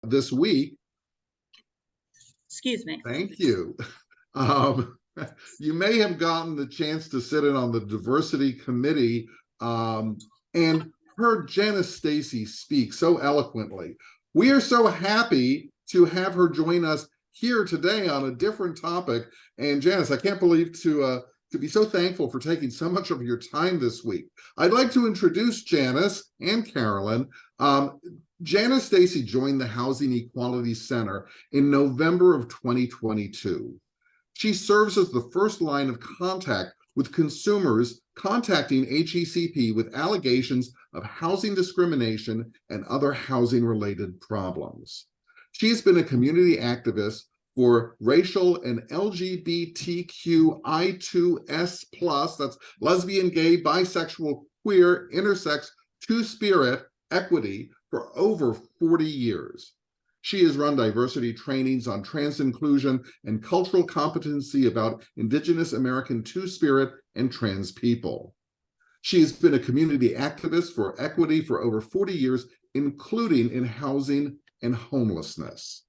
this week. Excuse me. Thank you. You may have gotten the chance to sit in on the diversity committee and heard Janice Stacy speak so eloquently. We are so happy to have her join us here today on a different topic. And Janice, I can't believe to be so thankful for taking so much of your time this week. I'd like to introduce Janice and Carolyn. Janice Stacy joined the Housing Equality Center in November of 2022. She serves as the first line of contact with consumers contacting HECP with allegations of housing discrimination and other housing-related problems. She's been a community activist for racial and LGBTQI2S+, that's lesbian, gay, bisexual, queer, intersex, two-spirit equity for over 40 years. She has run diversity trainings on trans inclusion and cultural competency about Indigenous American two-spirit and trans people. She has been a community activist for equity for over 40 years, including in housing and homelessness.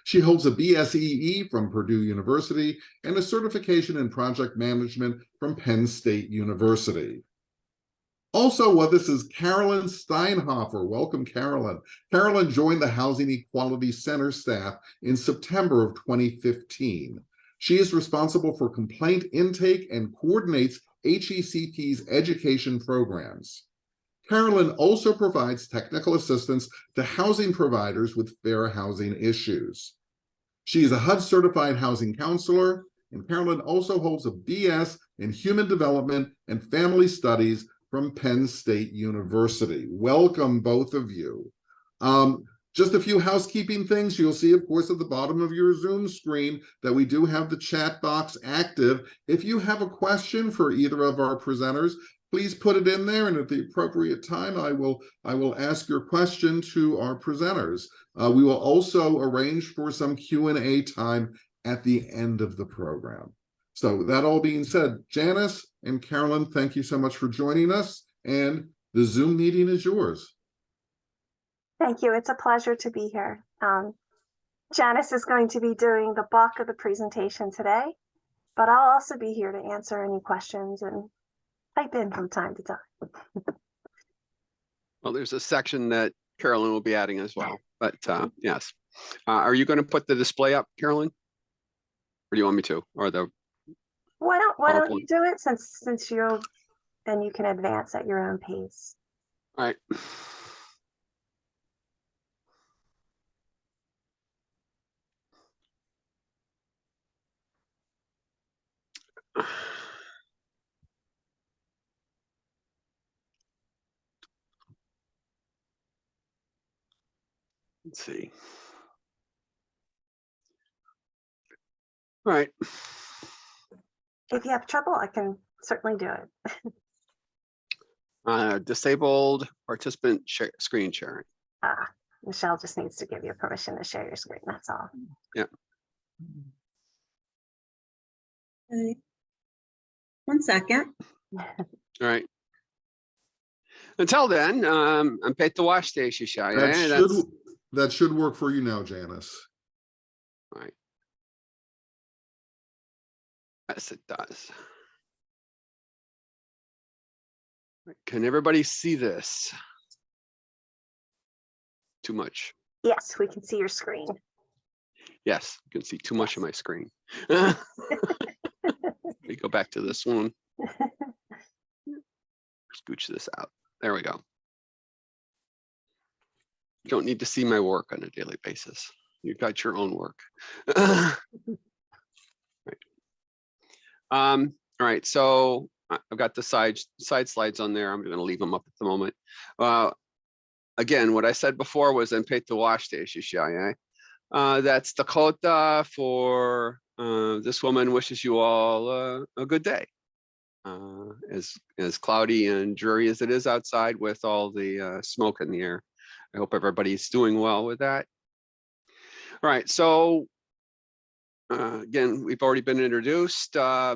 She holds a BSEE from Purdue University and a certification in project management from Penn State University. Also with us is Carolyn Steinhofer. Welcome, Carolyn. Carolyn joined the Housing Equality Center staff in September of 2015. She is responsible for complaint intake and coordinates HECP's education programs. Carolyn also provides technical assistance to housing providers with fair housing issues. She is a HUD-certified housing counselor, and Carolyn also holds a BS in Human Development and Family Studies from Penn State University. Welcome, both of you. Just a few housekeeping things. You'll see, of course, at the bottom of your Zoom screen that we do have the chat box active. If you have a question for either of our presenters, please put it in there, and at the appropriate time, I will ask your question to our presenters. We will also arrange for some Q&A time at the end of the program. So that all being said, Janice and Carolyn, thank you so much for joining us, and the Zoom meeting is yours. Thank you. It's a pleasure to be here. Janice is going to be doing the bulk of the presentation today, but I'll also be here to answer any questions and pipe in from time to time. Well, there's a section that Carolyn will be adding as well, but yes. Are you going to put the display up, Carolyn? Or do you want me to? Or the Why don't you do it since you then you can advance at your own pace. All right. Let's see. All right. If you have trouble, I can certainly do it. Disabled participant screen sharing. Michelle just needs to give you permission to share your screen. That's all. Yeah. Okay. 1 second. All right. Until then, I'm Pete Wash Station. That should work for you now, Janice. All right. Yes, it does. Can everybody see this? Too much. Yes, we can see your screen. Yes, you can see too much of my screen. Let me go back to this one. Scooch this out. There we go. You don't need to see my work on a daily basis. You've got your own work. Right. All right, so I've got the side slides on there. I'm going to leave them up at the moment. Again, what I said before was in Pete Wash Station. That's Dakota for this woman wishes you all a good day. As cloudy and dreary as it is outside with all the smoke in the air. I hope everybody's doing well with that. All right, so again, we've already been introduced. I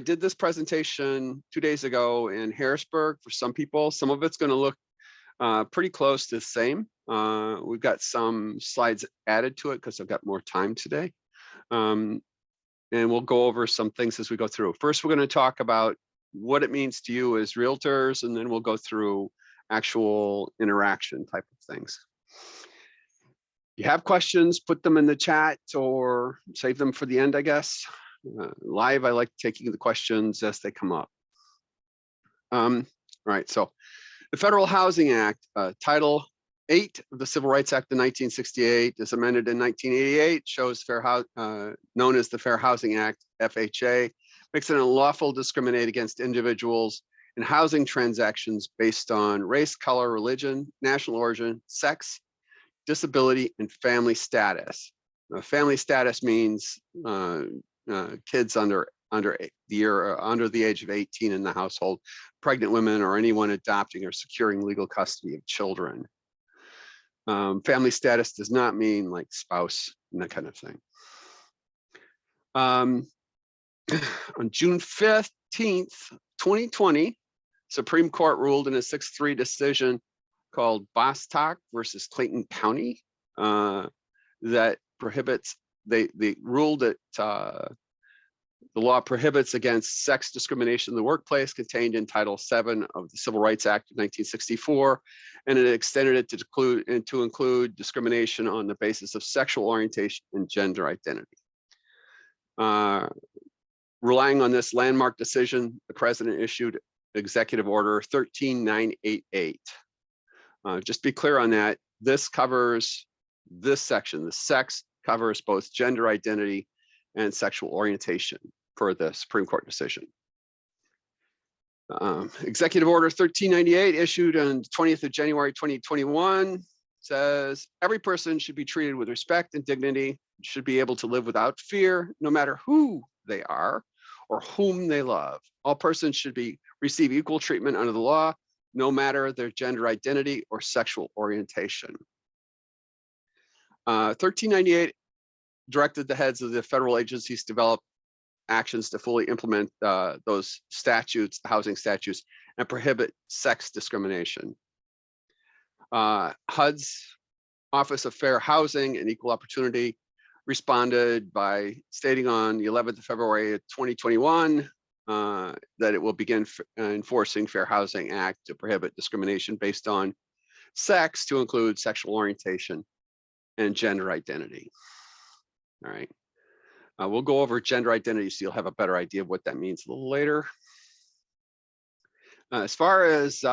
did this presentation 2 days ago in Harrisburg for some people. Some of it's going to look pretty close to the same We've got some slides added to it because I've got more time today. And we'll go over some things as we go through. First, we're going to talk about what it means to you as realtors, and then we'll go through actual interaction type of things. If you have questions, put them in the chat or save them for the end, I guess. Live, I like taking the questions as they come up. All right, so the Federal Housing Act, Title 8 of the Civil Rights Act of 1968 is amended in 1988, shows known as the Fair Housing Act, FHA, makes it unlawful to discriminate against individuals in housing transactions based on race, color, religion, national origin, sex, disability, and family status. Family status means kids under the age of 18 in the household, pregnant women, or anyone adopting or securing legal custody of children. Family status does not mean like spouse and that kind of thing. On June 15th, 2020, Supreme Court ruled in a 6-3 decision called Bostock versus Clayton County that prohibits, they ruled that the law prohibits against sex discrimination in the workplace contained in Title VII of the Civil Rights Act of 1964, and it extended it to include discrimination on the basis of sexual orientation and gender identity. Relying on this landmark decision, the president issued Executive Order 13988. Just be clear on that. This covers this section. The sex covers both gender identity and sexual orientation per the Supreme Court decision. Executive Order 1398 issued on 20th of January 2021 says every person should be treated with respect and dignity, should be able to live without fear, no matter who they are or whom they love. All persons should receive equal treatment under the law, no matter their gender identity or sexual orientation. 1398 directed the heads of the federal agencies to develop actions to fully implement those statutes, the housing statutes, and prohibit sex discrimination. HUD's Office of Fair Housing and Equal Opportunity responded by stating on the 11th of February 2021 that it will begin enforcing Fair Housing Act to prohibit discrimination based on sex, to include sexual orientation and gender identity. All right. We'll go over gender identity so you'll have a better idea of what that means a little later. As far as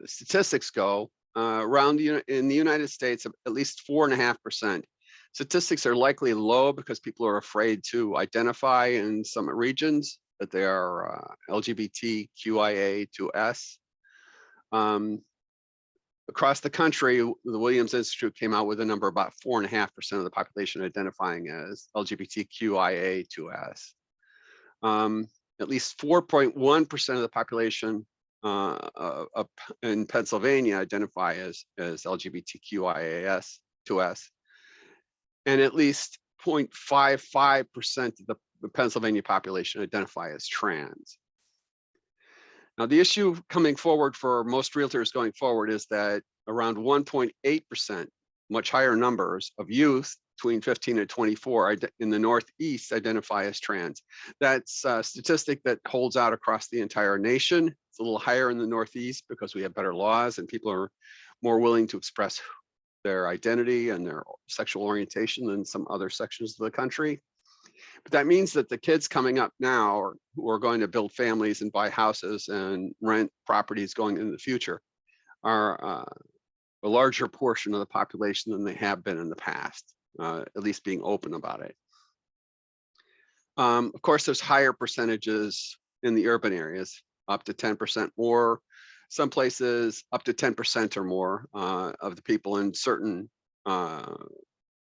statistics go, in the United States, at least 4.5%. Statistics are likely low because people are afraid to identify in some regions that they are LGBTQIA2S. Across the country, the Williams Institute came out with a number about 4.5% of the population identifying as LGBTQIA2S. At least 4.1% of the population in Pennsylvania identify as LGBTQIA2S, and at least 0.55% of the Pennsylvania population identify as trans. Now, the issue coming forward for most realtors going forward is that around 1.8%, much higher numbers of youth between 15 and 24 in the Northeast identify as trans. That's a statistic that holds out across the entire nation. It's a little higher in the Northeast because we have better laws and people are more willing to express their identity and their sexual orientation than some other sections of the country. But that means that the kids coming up now who are going to build families and buy houses and rent properties going into the future are a larger portion of the population than they have been in the past, at least being open about it. Of course, there's higher percentages in the urban areas, up to 10% more. Some places up to 10% or more of the people in certain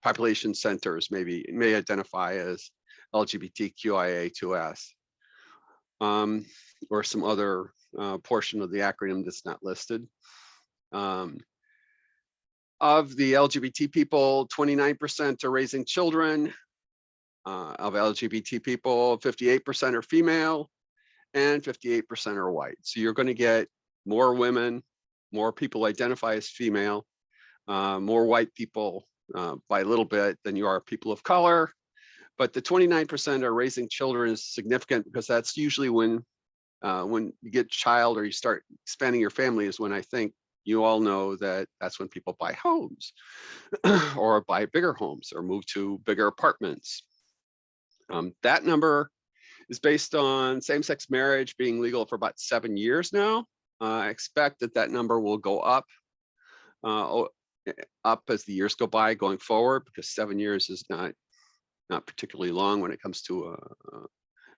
population centers may identify as LGBTQIA2S, or some other portion of the acronym that's not listed. Of the LGBT people, 29% are raising children. Of LGBT people, 58% are female and 58% are white. So you're going to get more women, more people identify as female, more white people by a little bit than you are people of color. But the 29% are raising children is significant because that's usually when you get a child or you start expanding your family is when I think you all know that that's when people buy homes or buy bigger homes or move to bigger apartments. That number is based on same-sex marriage being legal for about 7 years now. I expect that number will go up as the years go by going forward, because 7 years is not particularly long when it comes to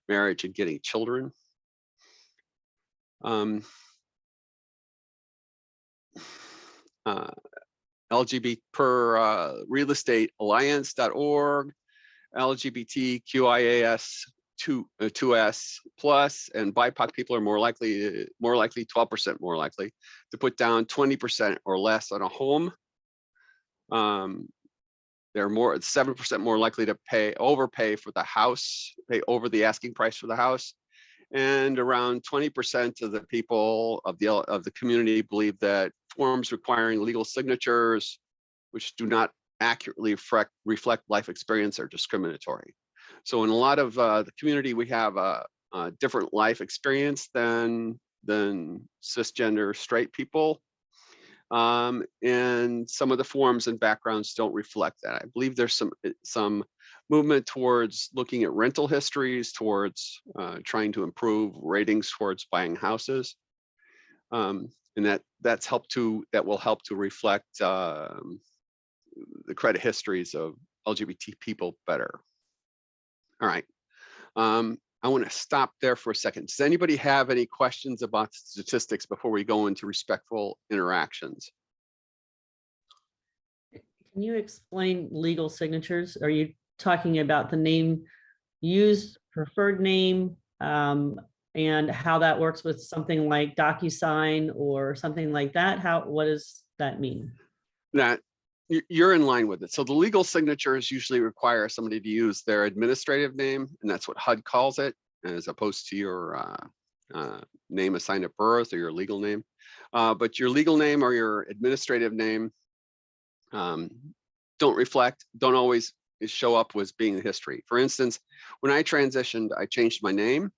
marriage and getting children. LGBT per realestatealliance.org, LGBTQIAS2S plus, and BIPOC people are more likely 12% more likely to put down 20% or less on a home. They're 7% more likely to overpay for the house, pay over the asking price for the house. And around 20% of the people of the community believe that forms requiring legal signatures, which do not accurately reflect life experience, are discriminatory. So in a lot of the community, we have a different life experience than cisgender straight people. And some of the forms and backgrounds don't reflect that. I believe there's some movement towards looking at rental histories, towards trying to improve ratings towards buying houses, and that will help to reflect the credit histories of LGBT people better. All right, I want to stop there for a second. Does anybody have any questions about statistics before we go into respectful interactions? Can you explain legal signatures? Are you talking about the name used, preferred name, and how that works with something like DocuSign or something like that? What does that mean? That you're in line with it. So the legal signatures usually require somebody to use their administrative name, and that's what HUD calls it, as opposed to your name assigned at birth or your legal name. But your legal name or your administrative name don't always show up as being the history. For instance, when I transitioned, I changed my name.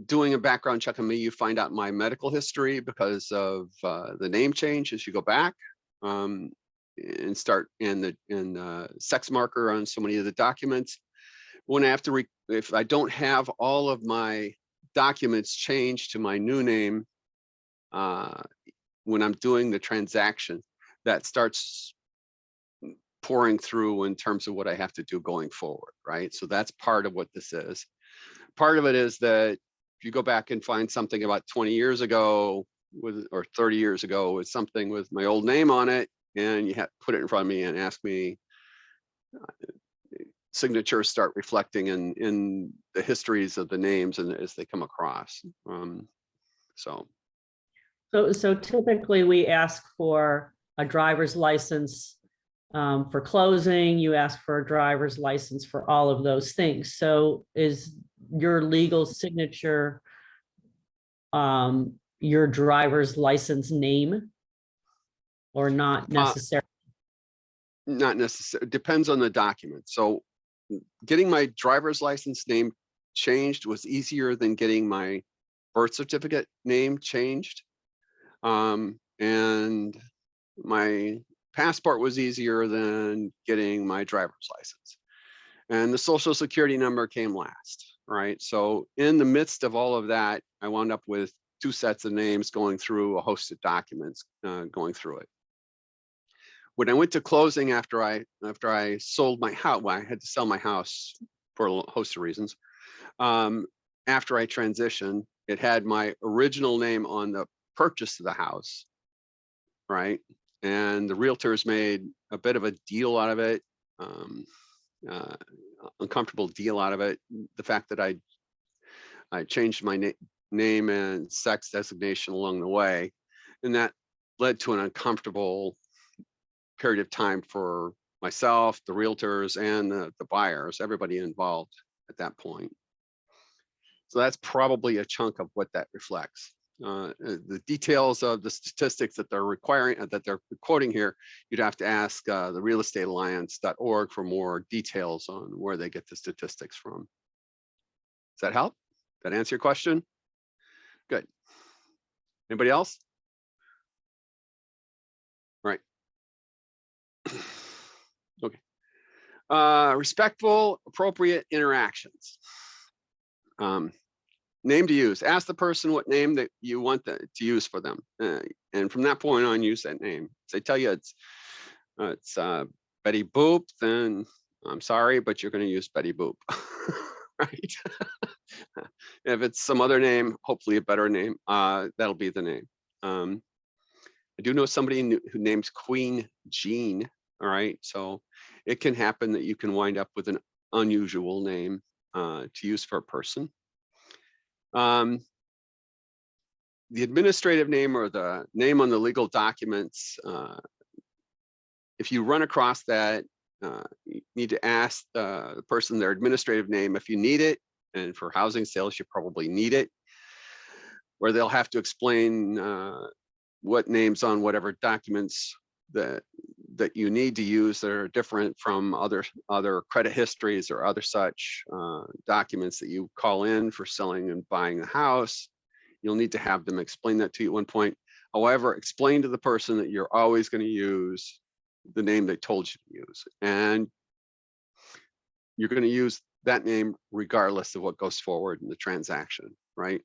Doing a background check on me, you find out my medical history because of the name change as you go back, and start in the sex marker on so many of the documents. When I have to, if I don't have all of my documents changed to my new name, when I'm doing the transaction, that starts pouring through in terms of what I have to do going forward, right? So that's part of what this is. Part of it is that if you go back and find something about 20 years ago or 30 years ago with something with my old name on it, and you have to put it in front of me and ask me, signatures start reflecting in the histories of the names and as they come across. So typically we ask for a driver's license for closing. You ask for a driver's license for all of those things. So is your legal signature your driver's license name, or not necessarily? Not necessarily. Depends on the document. So getting my driver's license name changed was easier than getting my birth certificate name changed. And my passport was easier than getting my driver's license. And the social security number came last, right? So in the midst of all of that, I wound up with 2 sets of names going through a host of documents, going through it. When I went to closing after I sold my house, well, I had to sell my house for a host of reasons. After I transitioned, it had my original name on the purchase of the house, right? And the realtors made a bit of a deal out of it, uncomfortable deal out of it. The fact that I changed my name and sex designation along the way, and that led to an uncomfortable period of time for myself, the realtors, and the buyers, everybody involved at that point. So that's probably a chunk of what that reflects. the details of the statistics that they're requiring, that they're quoting here, you'd have to ask the realestatealliance.org for more details on where they get the statistics from. Does that help? That answer your question? Good. Anybody else? Right. Okay. Respectful, appropriate interactions. Name to use. Ask the person what name that you want to use for them, and from that point on, use that name. If they tell you it's Betty Boop, then I'm sorry, but you're going to use Betty Boop, right? If it's some other name, hopefully a better name, that'll be the name. I do know somebody who names Queen Jean. All right, so it can happen that you can wind up with an unusual name to use for a person. The administrative name or the name on the legal documents, if you run across that, you need to ask the person their administrative name if you need it, and for housing sales, you probably need it, where they'll have to explain what names on whatever documents that you need to use that are different from other credit histories or other such documents that you call in for selling and buying a house. You'll need to have them explain that to you at one point. However, explain to the person that you're always going to use the name they told you to use, and you're going to use that name regardless of what goes forward in the transaction, right?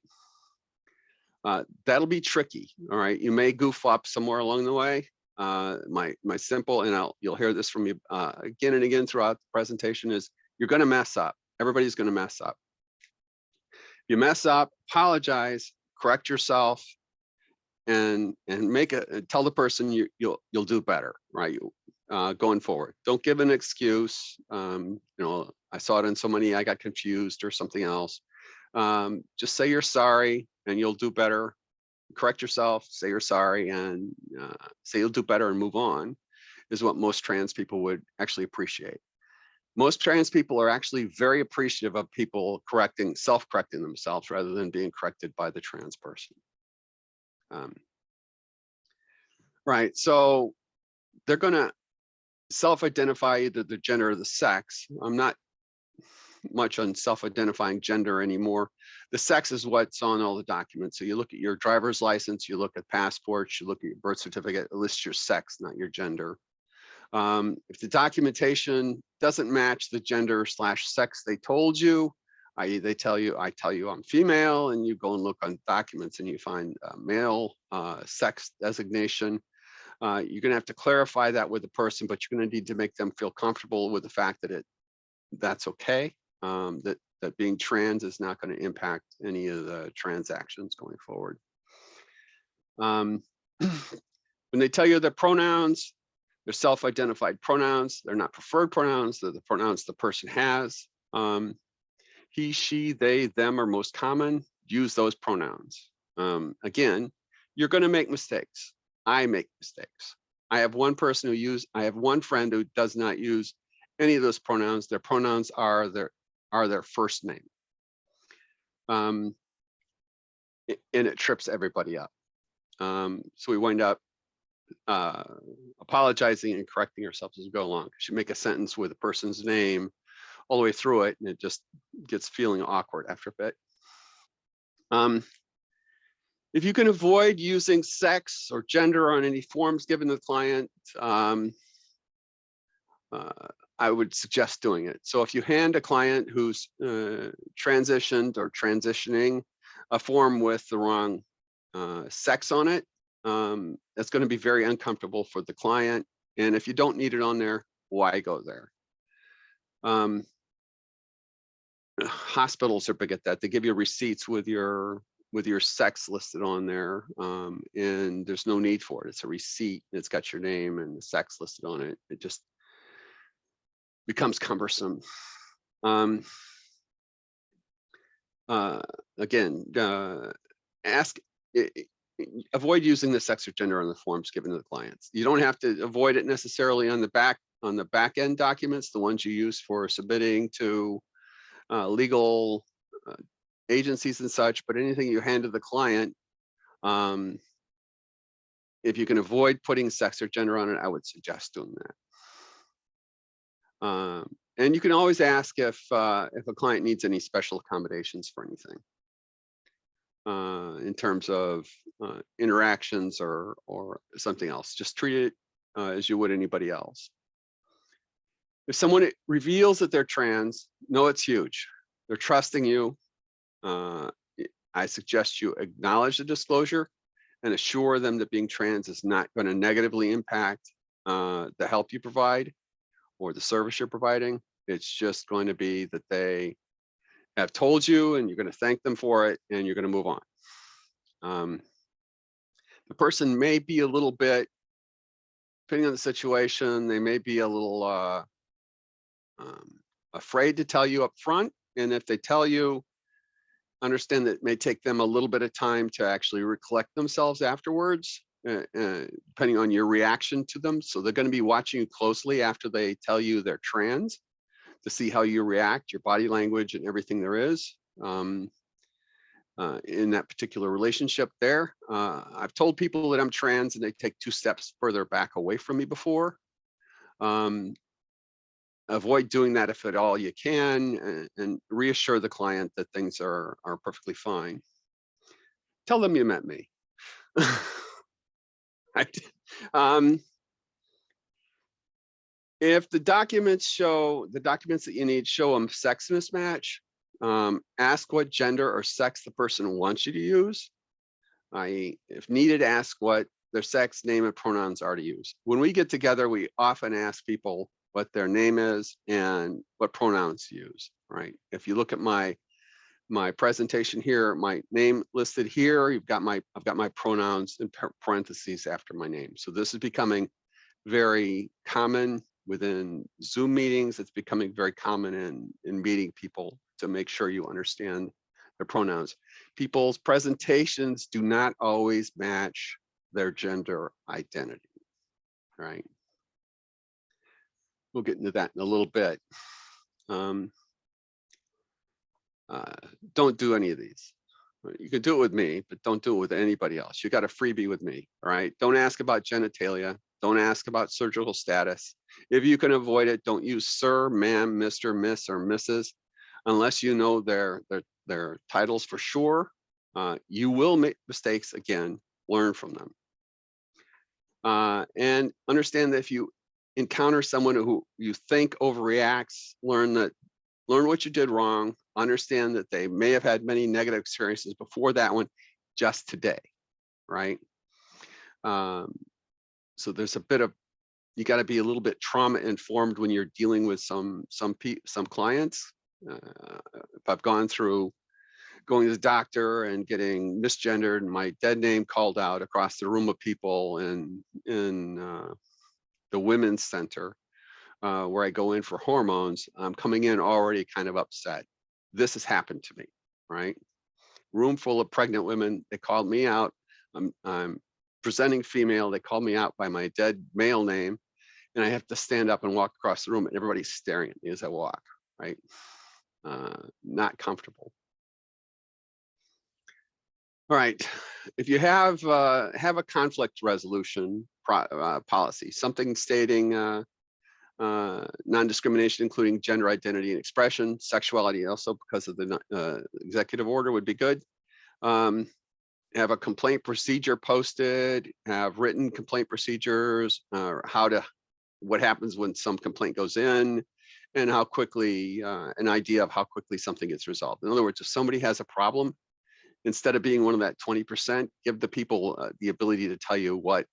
That'll be tricky. All right, you may goof up somewhere along the way. My simple, and you'll hear this from me again and again throughout the presentation, is you're going to mess up. Everybody's going to mess up. You mess up, apologize, correct yourself, and tell the person you'll do better, right? Going forward. Don't give an excuse. You know, I saw it in so many, I got confused or something else. Just say you're sorry and you'll do better. Correct yourself, say you're sorry, and say you'll do better and move on, is what most trans people would actually appreciate. Most trans people are actually very appreciative of people self-correcting themselves rather than being corrected by the trans person. Right, so they're gonna self-identify either the gender or the sex. I'm not much on self-identifying gender anymore. The sex is what's on all the documents. So you look at your driver's license, you look at passports, you look at your birth certificate, it lists your sex, not your gender. If the documentation doesn't match the gender/sex they told you, i.e. I tell you I'm female, and you go and look on documents and you find male sex designation, you're gonna have to clarify that with the person, but you're gonna need to make them feel comfortable with the fact that that's okay. That being trans is not going to impact any of the transactions going forward. When they tell you their pronouns, they're self-identified pronouns. They're not preferred pronouns. They're the pronouns the person has. He, she, they, them are most common. Use those pronouns. Again, you're going to make mistakes. I make mistakes. I have one friend who does not use any of those pronouns. Their pronouns are their first name. And it trips everybody up. So we wind up apologizing and correcting ourselves as we go along. You make a sentence with a person's name all the way through it, and it just gets feeling awkward after a bit. If you can avoid using sex or gender on any forms given to the client, I would suggest doing it. So if you hand a client who's transitioned or transitioning a form with the wrong sex on it, that's going to be very uncomfortable for the client. And if you don't need it on there, why go there? Hospitals are big at that. They give you receipts with your sex listed on there, and there's no need for it. It's a receipt. It's got your name and the sex listed on it. It just becomes cumbersome. Again, avoid using the sex or gender on the forms given to the clients. You don't have to avoid it necessarily on the back end documents, the ones you use for submitting to legal agencies and such, but anything you hand to the client, If you can avoid putting sex or gender on it, I would suggest doing that. And you can always ask if a client needs any special accommodations for anything in terms of interactions or something else. Just treat it as you would anybody else. If someone reveals that they're trans, know it's huge. They're trusting you. I suggest you acknowledge the disclosure and assure them that being trans is not going to negatively impact the help you provide or the service you're providing. It's just going to be that they have told you and you're going to thank them for it and you're going to move on. The person may be a little bit, depending on the situation, they may be a little afraid to tell you up front. And if they tell you, understand that it may take them a little bit of time to actually recollect themselves afterwards, depending on your reaction to them. So they're going to be watching you closely after they tell you they're trans to see how you react, your body language and everything there is in that particular relationship there. I've told people that I'm trans and they take 2 steps further back away from me before. Avoid doing that if at all you can, and reassure the client that things are perfectly fine. Tell them you met me. Right. If the documents that you need show a sex mismatch, ask what gender or sex the person wants you to use. I.e., if needed, ask what their sex, name, and pronouns are to use. When we get together, we often ask people what their name is and what pronouns to use, right? If you look at my presentation here, my name listed here, I've got my pronouns in parentheses after my name. So this is becoming very common within Zoom meetings. It's becoming very common in meeting people to make sure you understand their pronouns. People's presentations do not always match their gender identity, right? We'll get into that in a little bit. Don't do any of these. You can do it with me, but don't do it with anybody else. You got a freebie with me, all right? Don't ask about genitalia. Don't ask about surgical status. If you can avoid it, don't use sir, ma'am, Mr., miss, or Mrs. Unless you know their titles for sure. You will make mistakes again, learn from them. And understand that if you encounter someone who you think overreacts, learn what you did wrong, understand that they may have had many negative experiences before that one, just today, right? So there's a bit of, you got to be a little bit trauma informed when you're dealing with some clients. If I've gone through going to the doctor and getting misgendered and my dead name called out across the room of people in the women's center, where I go in for hormones, I'm coming in already kind of upset. This has happened to me, right? Room full of pregnant women, they called me out. I'm presenting female, they called me out by my dead male name, and I have to stand up and walk across the room and everybody's staring at me as I walk, right? Not comfortable. All right, if you have a conflict resolution policy, something stating non-discrimination, including gender identity and expression, sexuality, also because of the executive order would be good. Have a complaint procedure posted, have written complaint procedures, what happens when some complaint goes in, and how quickly, an idea of how quickly something gets resolved. In other words, if somebody has a problem, instead of being one of that 20%, give the people the ability to tell you what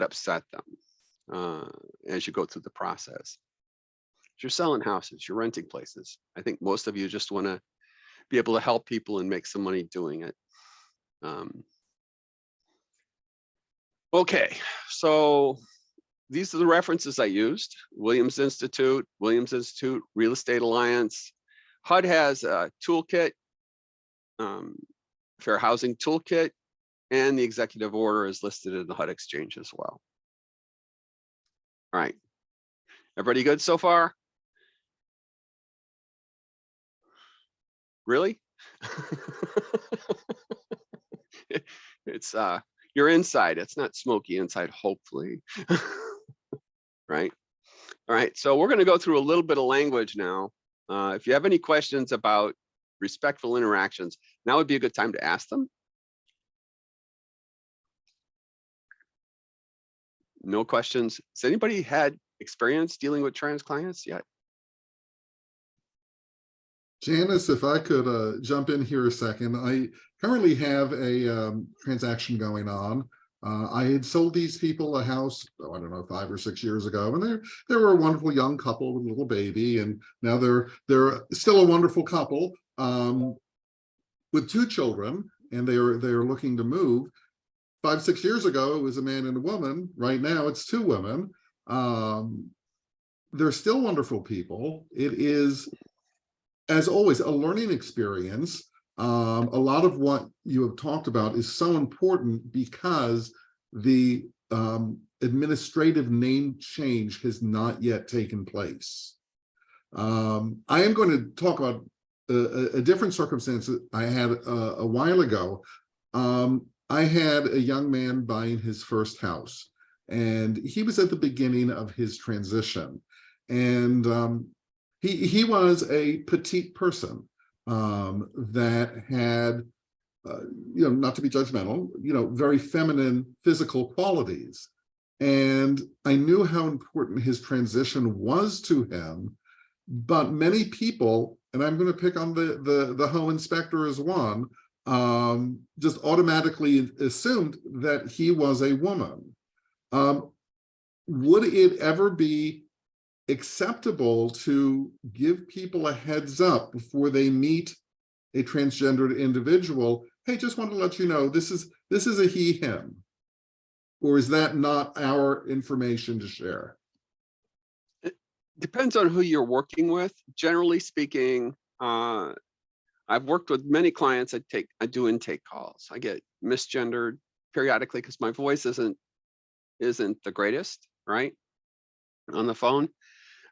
upset them as you go through the process. If you're selling houses, you're renting places, I think most of you just want to be able to help people and make some money doing it. Okay, so these are the references I used: Williams Institute, Real Estate Alliance. HUD has a toolkit, Fair Housing Toolkit, and the executive order is listed in the HUD Exchange as well. All right, everybody good so far? Really? It's you're inside. It's not smoky inside, hopefully. Right. All right. So we're going to go through a little bit of language now. If you have any questions about respectful interactions, now would be a good time to ask them. No questions. Has anybody had experience dealing with trans clients yet? Janice, if I could jump in here a second, I currently have a transaction going on. I had sold these people a house, oh, I don't know, 5 or 6 years ago, and they were a wonderful young couple with a little baby, and now they're still a wonderful couple with 2 children, and they're looking to move. 5, 6 years ago, it was a man and a woman. Right now, it's 2 women. They're still wonderful people. It is, as always, a learning experience. A lot of what you have talked about is so important because the administrative name change has not yet taken place. I am going to talk about a different circumstance that I had a while ago. I had a young man buying his first house, and he was at the beginning of his transition. And he was a petite person that had, not to be judgmental, very feminine physical qualities. And I knew how important his transition was to him, but many people, and I'm going to pick on the home inspector as one, just automatically assumed that he was a woman. Would it ever be acceptable to give people a heads up before they meet a transgendered individual? Hey, just want to let you know, this is a he, him. Or is that not our information to share? It depends on who you're working with. Generally speaking, I've worked with many clients. I do intake calls. I get misgendered periodically because my voice isn't the greatest, right, on the phone.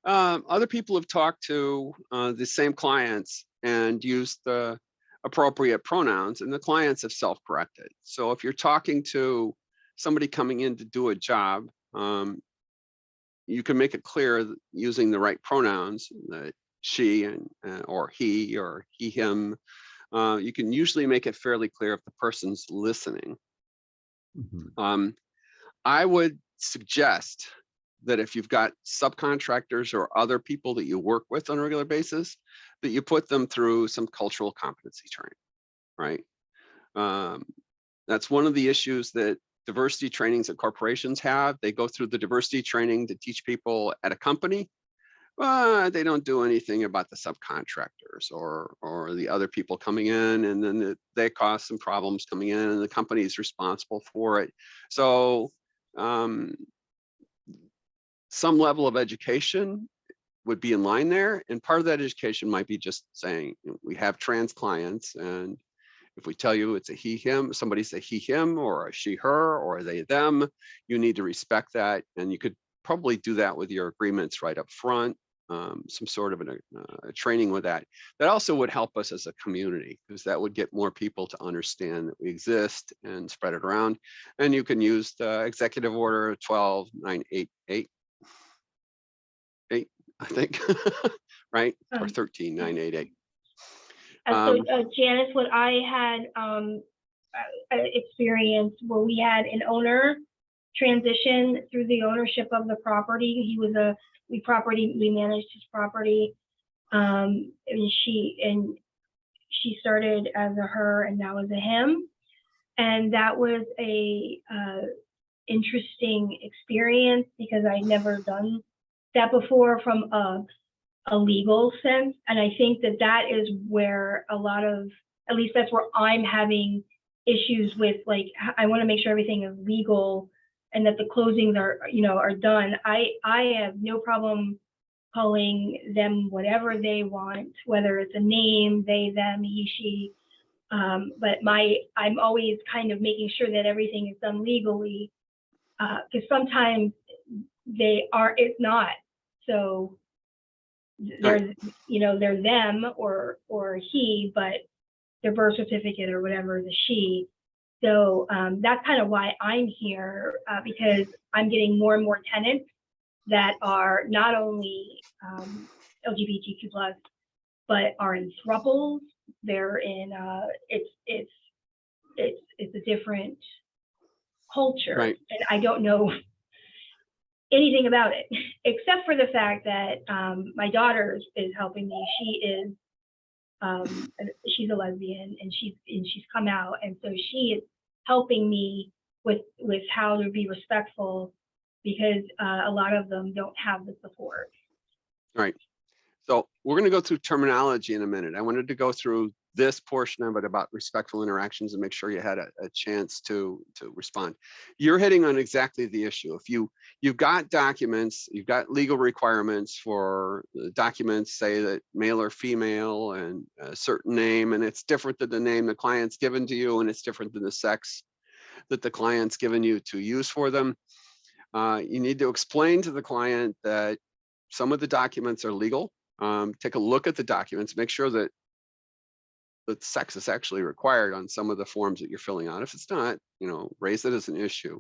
Other people have talked to the same clients and used the appropriate pronouns, and the clients have self-corrected. So if you're talking to somebody coming in to do a job, you can make it clear using the right pronouns, that she and or he, him. You can usually make it fairly clear if the person's listening. Mm-hmm. I would suggest that if you've got subcontractors or other people that you work with on a regular basis, that you put them through some cultural competency training, right? That's one of the issues that diversity trainings that corporations have. They go through the diversity training to teach people at a company. They don't do anything about the subcontractors or the other people coming in, and then they cause some problems coming in, and the company is responsible for it. So some level of education would be in line there, and part of that education might be just saying, we have trans clients, and if we tell you it's a he, him, somebody's a he, him, or a she, her, or they, them, you need to respect that. And you could probably do that with your agreements right up front, some sort of a training with that. That also would help us as a community, because that would get more people to understand that we exist and spread it around. And you can use the Executive Order 12988, I think, right? Or 13988. So Janice, what I had experienced where we had an owner transition through the ownership of the property. He was we managed his property, and she started as a her and now as a him, and that was a interesting experience because I'd never done that before from a legal sense. And I think that is where a lot of, at least that's where I'm having issues with, like, I want to make sure everything is legal and that the closings are done. I have no problem calling them whatever they want, whether it's a name, they, them, he, she. But I'm always kind of making sure that everything is done legally, because sometimes it's not. So they're them or he, but their birth certificate or whatever is a she. So that's kind of why I'm here, because I'm getting more and more tenants that are not only LGBTQ plus, but are in thruples. They're in it's a different culture, Right. and I don't know anything about it except for the fact that my daughter is helping me. She's a lesbian, and she's come out, and so she is helping me with how to be respectful, because a lot of them don't have the support. Right. So we're going to go through terminology in a minute. I wanted to go through this portion of it about respectful interactions and make sure you had a chance to respond. You're hitting on exactly the issue. If you've got documents, you've got legal requirements for documents, say that male or female and a certain name, and it's different than the name the client's given to you, and it's different than the sex that the client's given you to use for them. You need to explain to the client that some of the documents are legal. Take a look at the documents, make sure that the sex is actually required on some of the forms that you're filling out. If it's not, raise it as an issue.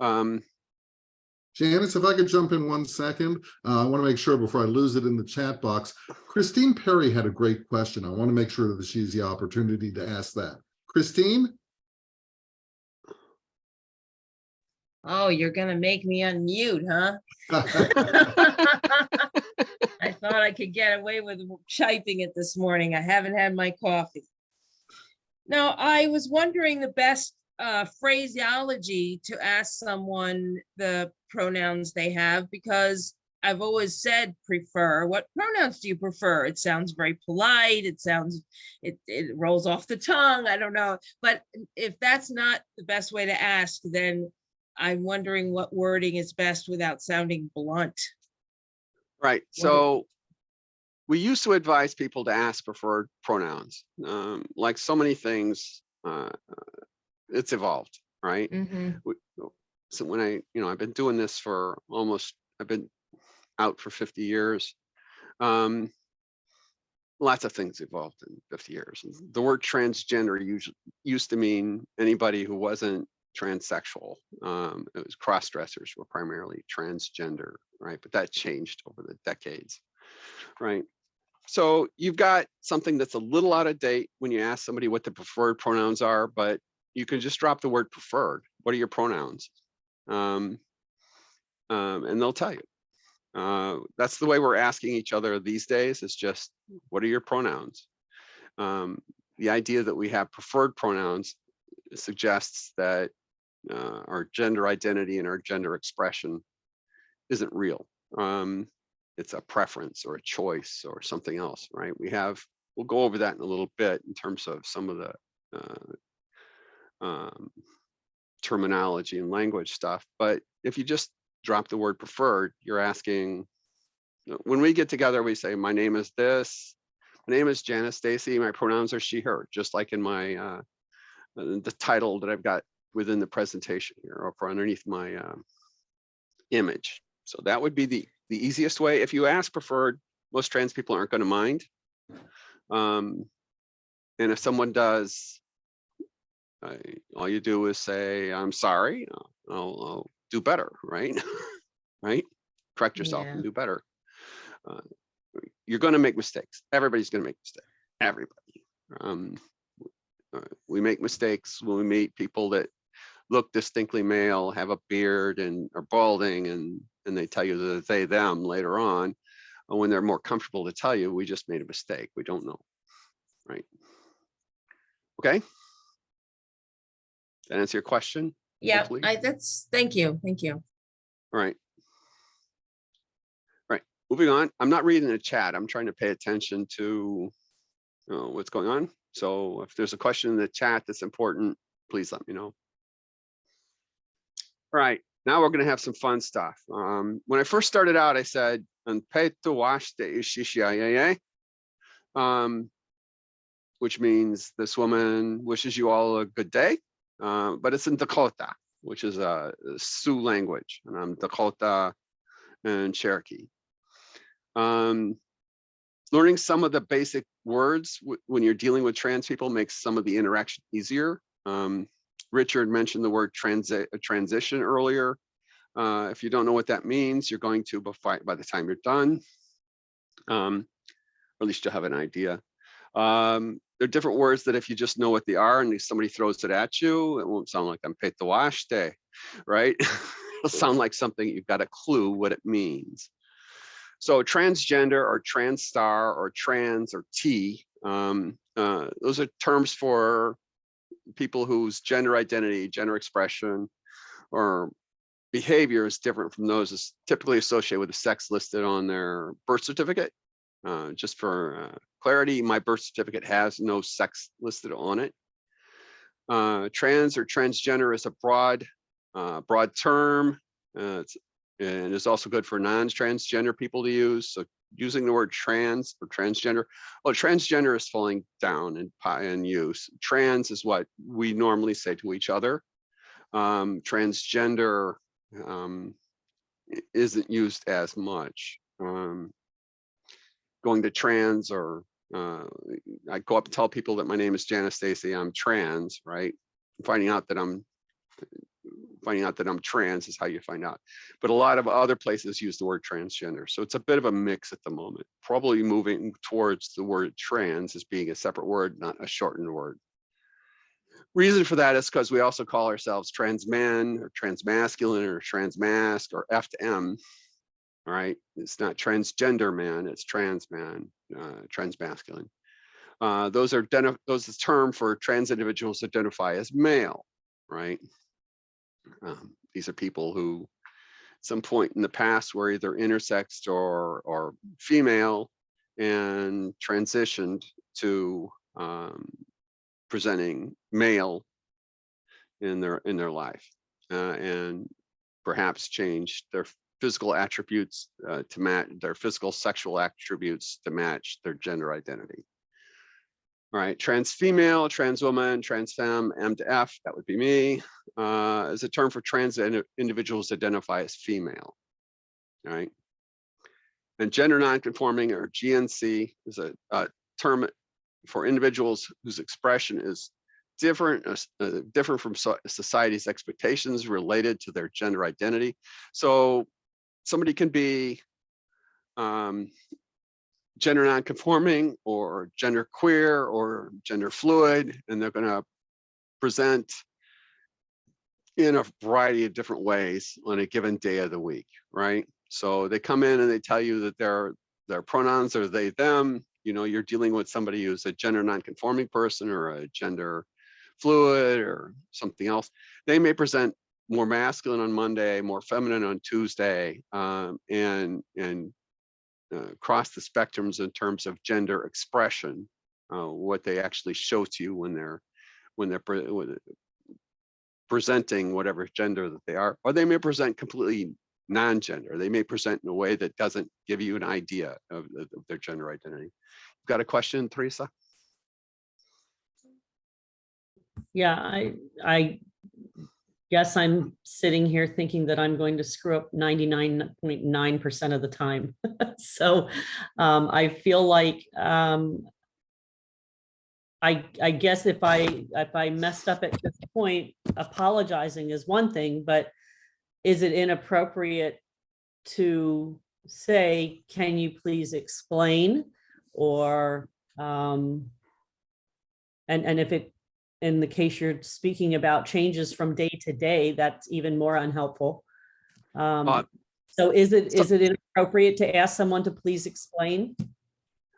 Janice, if I could jump in 1 second, I want to make sure before I lose it in the chat box. Christine Perry had a great question. I want to make sure that she has the opportunity to ask that. Christine? Oh, you're gonna make me unmute, huh? I thought I could get away with typing it this morning. I haven't had my coffee. Now, I was wondering the best phraseology to ask someone the pronouns they have, because I've always said prefer. What pronouns do you prefer? It sounds very polite. It rolls off the tongue. I don't know. But if that's not the best way to ask, then I'm wondering what wording is best without sounding blunt. Right. So we used to advise people to ask preferred pronouns. Like so many things, it's evolved, right? So when I've been doing this for I've been out for 50 years. Lots of things evolved in 50 years. The word transgender used to mean anybody who wasn't transsexual. It was cross-dressers were primarily transgender, right? But that changed over the decades, right? So you've got something that's a little out of date when you ask somebody what the preferred pronouns are, but you can just drop the word preferred. What are your pronouns? And they'll tell you. That's the way we're asking each other these days, is just, what are your pronouns? The idea that we have preferred pronouns suggests that our gender identity and our gender expression isn't real. It's a preference or a choice or something else, right? We'll go over that in a little bit in terms of some of the terminology and language stuff. But if you just drop the word preferred, you're asking, when we get together, we say, my name is this, my name is Janice Stacy, my pronouns are she, her, just like in my the title that I've got within the presentation here, or for underneath my image. So that would be the easiest way. If you ask preferred, most trans people aren't going to mind. And if someone does, all you do is say, I'm sorry, I'll do better, right? Right? Correct yourself and do better. You're going to make mistakes. Everybody's going to make mistakes. Everybody. We make mistakes when we meet people that look distinctly male, have a beard, and are balding, and they tell you that they, them later on, when they're more comfortable to tell you, we just made a mistake. We don't know, right? Okay. That answer your question? Yeah, hopefully? thank you. All right. Right. Moving on. I'm not reading the chat. I'm trying to pay attention to what's going on. So if there's a question in the chat that's important, please let me know. All right. Now we're going to have some fun stuff. When I first started out, I said, which means this woman wishes you all a good day. But it's in Dakota, which is a Sioux language, and I'm Dakota and Cherokee. Learning some of the basic words when you're dealing with trans people makes some of the interaction easier. Richard mentioned the word transition earlier. If you don't know what that means, you're going to by the time you're done, or at least you'll have an idea. There are different words that if you just know what they are and if somebody throws it at you, it won't sound like I'm paid the wash day, right? It'll sound like something you've got a clue what it means. So transgender or trans star or trans or T, those are terms for people whose gender identity, gender expression, or behavior is different from those is typically associated with the sex listed on their birth certificate. Just for clarity, my birth certificate has no sex listed on it. Trans or transgender is a broad term. And it's also good for non-transgender people to use. So using the word trans or transgender, well, transgender is falling down in use. Trans is what we normally say to each other. Transgender isn't used as much. Going to trans, or I go up and tell people that my name is Janice Stacy, I'm trans, right? Finding out that I'm trans is how you find out. But a lot of other places use the word transgender. So it's a bit of a mix at the moment, probably moving towards the word trans as being a separate word, not a shortened word. Reason for that is because we also call ourselves trans men or transmasculine or transmasc or F to M. All right, it's not transgender man, it's trans man, transmasculine. Those are the term for trans individuals who identify as male, right? These are people who at some point in the past were either intersexed or female and transitioned to presenting male in their life, and perhaps changed their physical attributes to match their physical sexual attributes to match their gender identity. All right, trans female, trans woman, trans femme, M to F, that would be me, is a term for trans individuals identify as female. All right. And gender nonconforming, or GNC, is a term for individuals whose expression is different from society's expectations related to their gender identity. So somebody can be gender nonconforming or gender queer or gender fluid, and they're going to present in a variety of different ways on a given day of the week, right? So they come in and they tell you that their pronouns are they, them. You know, you're dealing with somebody who's a gender nonconforming person or a gender fluid or something else. They may present more masculine on Monday, more feminine on Tuesday, and cross the spectrums in terms of gender expression, what they actually show to you when they're presenting whatever gender that they are, or they may present completely non-gender. They may present in a way that doesn't give you an idea of their gender identity. Got a question, Teresa? Yeah, I guess I'm sitting here thinking that I'm going to screw up 99.9% of the time. So I feel like I guess if I messed up at this point, apologizing is one thing, but is it inappropriate to say, can you please explain? Or and if it, in the case you're speaking about changes from day to day, that's even more unhelpful. So is it inappropriate to ask someone to please explain?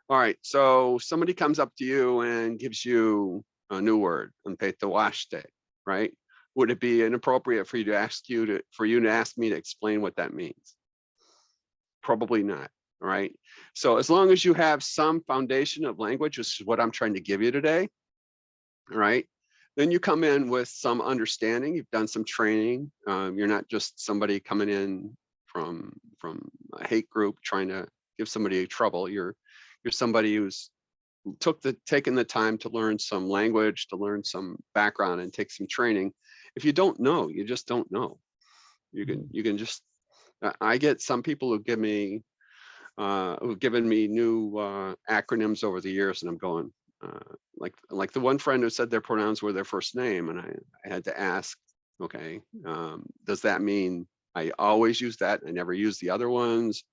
All right, so somebody comes up to you and gives you a new word, "Unpeta washte," right? Would it be inappropriate for you to ask me to explain what that means? Probably not, right? So as long as you have some foundation of language, which is what I'm trying to give you today, right? Then you come in with some understanding. You've done some training. You're not just somebody coming in from a hate group trying to give somebody trouble. You're somebody who's taken the time to learn some language, to learn some background, and take some training. If you don't know, you just don't know. You can just. I get some people who've given me new acronyms over the years, and I'm going, like the one friend who said their pronouns were their first name, and I had to ask, okay, does that mean I always use that? I never use the other ones.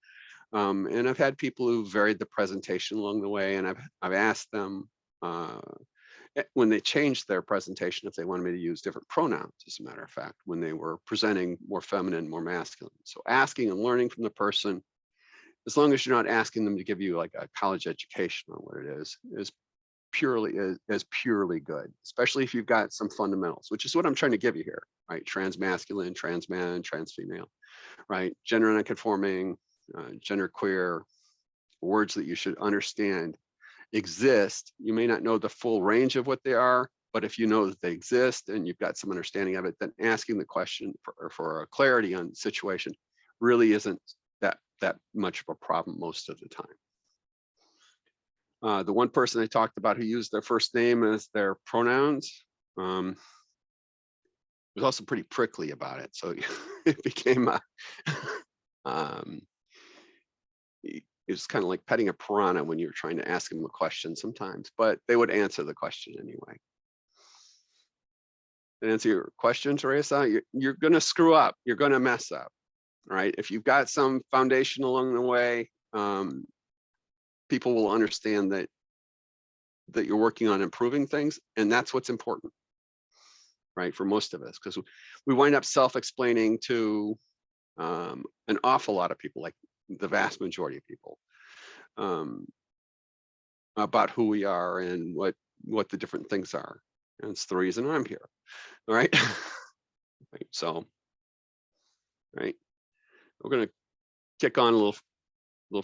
And I've had people who varied the presentation along the way, and I've asked them when they changed their presentation if they wanted me to use different pronouns, as a matter of fact, when they were presenting more feminine, more masculine. So asking and learning from the person, as long as you're not asking them to give you like a college education on what it is purely good, especially if you've got some fundamentals, which is what I'm trying to give you here, right? Trans masculine, trans man, trans female, right? Gender nonconforming, gender queer, words that you should understand exist. You may not know the full range of what they are, but if you know that they exist and you've got some understanding of it, then asking the question for a clarity on the situation really isn't that much of a problem most of the time. The one person I talked about who used their first name as their pronouns was also pretty prickly about it. So it became it's kind of like petting a piranha when you're trying to ask them a question sometimes, but they would answer the question anyway. To answer your question, Teresa, you're going to screw up. You're going to mess up, right? If you've got some foundation along the way, people will understand that you're working on improving things, and that's what's important, right? For most of us, because we wind up self-explaining to an awful lot of people, like the vast majority of people, about who we are and what the different things are. And it's the reason I'm here, all right? Right, so, right, we're going to kick on a little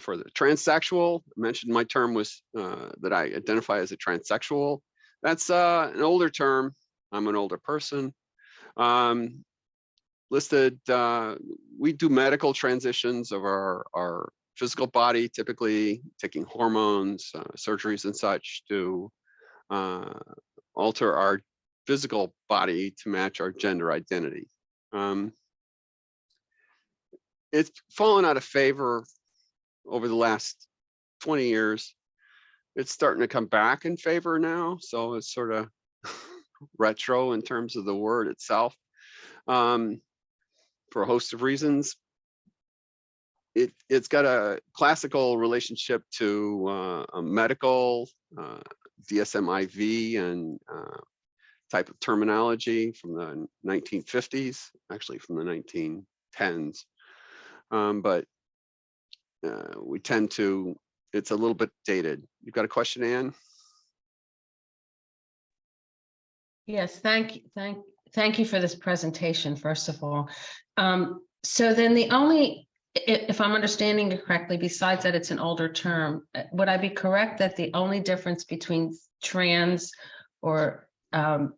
further. Transsexual, I mentioned my term was that I identify as a transsexual. That's an older term. I'm an older person. Listed, we do medical transitions of our physical body, typically taking hormones, surgeries and such to alter our physical body to match our gender identity. It's fallen out of favor over the last 20 years. It's starting to come back in favor now. So it's sort of retro in terms of the word itself. For a host of reasons. It's got a classical relationship to a medical, DSM-IV and type of terminology from the 1950s, actually from the 1910s. But we tend to, it's a little bit dated. You've got a question, Anne? Yes, thank you for this presentation, first of all. So then the only, if I'm understanding it correctly, besides that it's an older term, would I be correct that the only difference between trans or that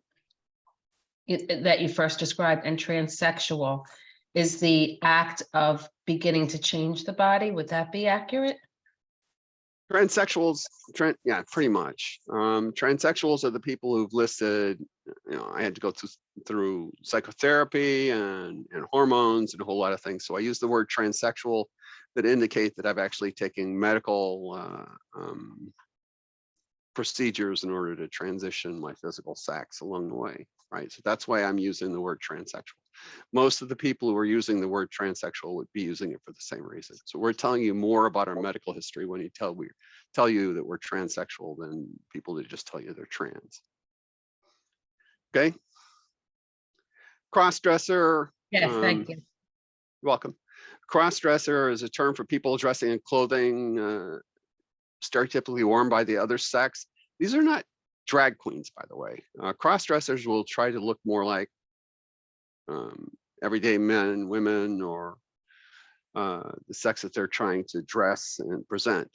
you first described and transsexual is the act of beginning to change the body? Would that be accurate? Transsexuals, yeah, pretty much. Transsexuals are the people who've listed, I had to go through psychotherapy and hormones and a whole lot of things. So I use the word transsexual that indicate that I've actually taken medical procedures in order to transition my physical sex along the way, right? So that's why I'm using the word transsexual. Most of the people who are using the word transsexual would be using it for the same reason. So we're telling you more about our medical history when we tell you that we're transsexual than people that just tell you they're trans. Okay. Crossdresser. Yes, thank you. You're welcome. Crossdresser is a term for people dressing in clothing stereotypically worn by the other sex. These are not drag queens, by the way. Crossdressers will try to look more like everyday men and women, or the sex that they're trying to dress and present.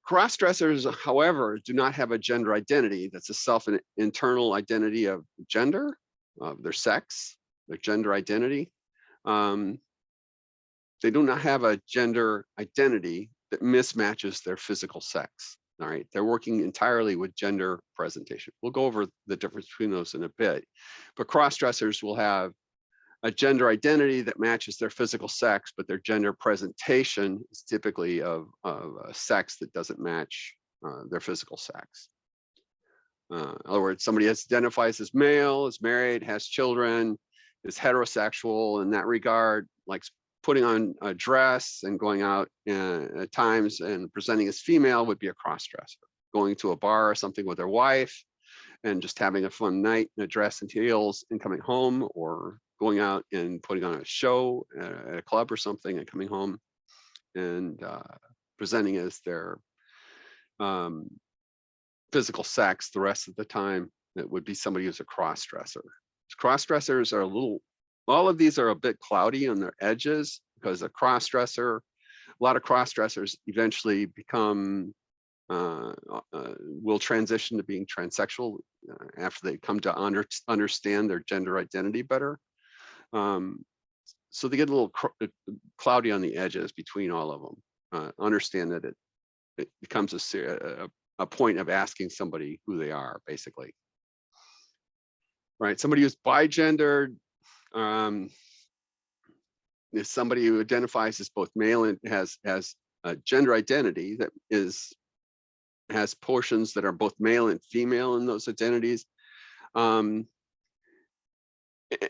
Crossdressers, however, do not have a gender identity. That's a internal identity of gender, of their sex, their gender identity. They do not have a gender identity that mismatches their physical sex. All right, they're working entirely with gender presentation. We'll go over the difference between those in a bit, but crossdressers will have a gender identity that matches their physical sex, but their gender presentation is typically of a sex that doesn't match their physical sex. In other words, somebody identifies as male, is married, has children, is heterosexual in that regard, likes putting on a dress and going out at times and presenting as female would be a cross-dresser. Going to a bar or something with their wife and just having a fun night in a dress and heels and coming home, or going out and putting on a show at a club or something and coming home and presenting as their physical sex the rest of the time. It would be somebody who's a cross-dresser. Cross-dressers are all of these are a bit cloudy on their edges, because a cross-dresser, a lot of cross-dressers eventually become will transition to being transsexual after they come to understand their gender identity better. So they get a little cloudy on the edges between all of them. Understand that it becomes a point of asking somebody who they are, basically. Right, somebody who's bigendered is somebody who identifies as both male and has a gender identity that has portions that are both male and female in those identities. And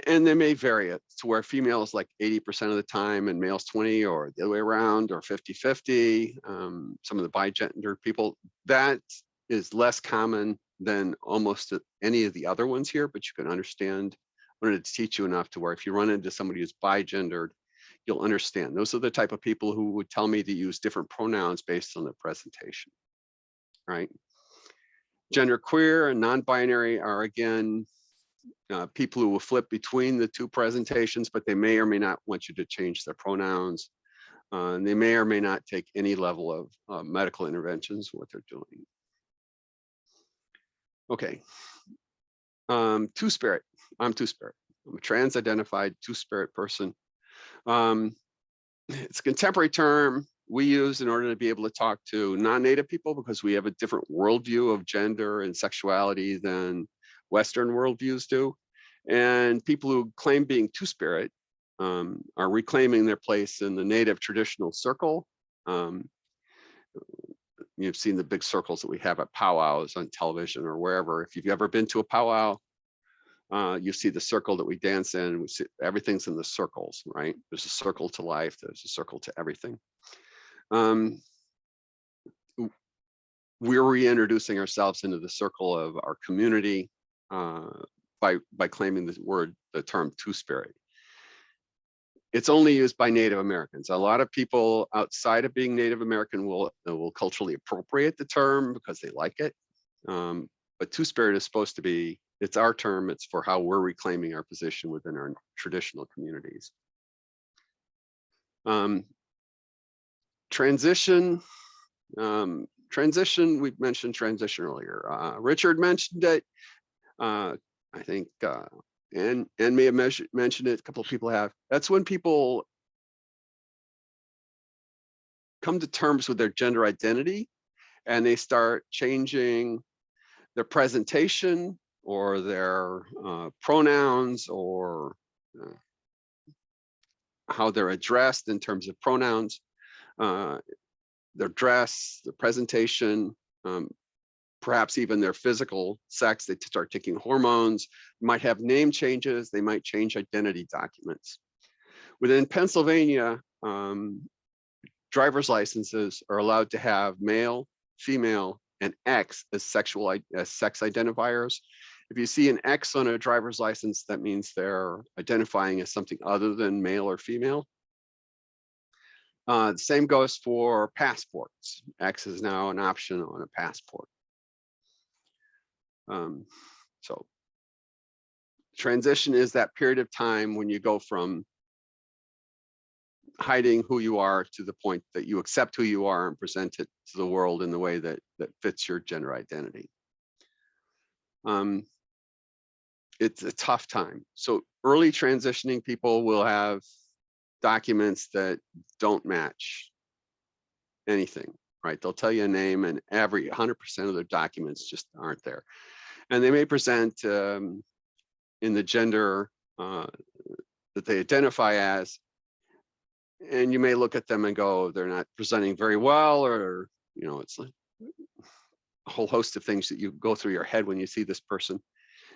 they may vary it to where female is like 80% of the time and male's 20, or the other way around, or 50-50. Some of the bigender people, that is less common than almost any of the other ones here, but you can understand. I wanted to teach you enough to where if you run into somebody who's bigendered, you'll understand. Those are the type of people who would tell me to use different pronouns based on the presentation, right? Genderqueer and non-binary are, again, people who will flip between the two presentations, but they may or may not want you to change their pronouns. And they may or may not take any level of medical interventions, what they're doing. Okay. Two-spirit. I'm two-spirit. I'm a trans-identified two-spirit person. It's a contemporary term we use in order to be able to talk to non-native people, because we have a different worldview of gender and sexuality than Western worldviews do. And people who claim being two-spirit are reclaiming their place in the native traditional circle. You've seen the big circles that we have at powwows on television or wherever. If you've ever been to a powwow, you see the circle that we dance in. We see everything's in the circles, right? There's a circle to life. There's a circle to everything. We're reintroducing ourselves into the circle of our community by claiming the term two-spirit. It's only used by Native Americans. A lot of people outside of being Native American will culturally appropriate the term because they like it. But two-spirit is supposed to be, it's our term. It's for how we're reclaiming our position within our traditional communities. Transition, we mentioned transition earlier. Richard mentioned it. I think and may have mentioned it, a couple of people have. That's when people come to terms with their gender identity and they start changing their presentation or their pronouns, or how they're addressed in terms of pronouns, their dress, their presentation, perhaps even their physical sex. They start taking hormones, might have name changes, they might change identity documents. Within Pennsylvania, driver's licenses are allowed to have male, female, and X as sex identifiers. If you see an X on a driver's license, that means they're identifying as something other than male or female. The same goes for passports. X is now an option on a passport. So transition is that period of time when you go from hiding who you are to the point that you accept who you are and present it to the world in the way that fits your gender identity. It's a tough time. So early transitioning people will have documents that don't match anything, right? They'll tell you a name and 100% of their documents just aren't there. And they may present in the gender that they identify as, and you may look at them and go, they're not presenting very well, or, you know, it's like, a whole host of things that you go through your head when you see this person.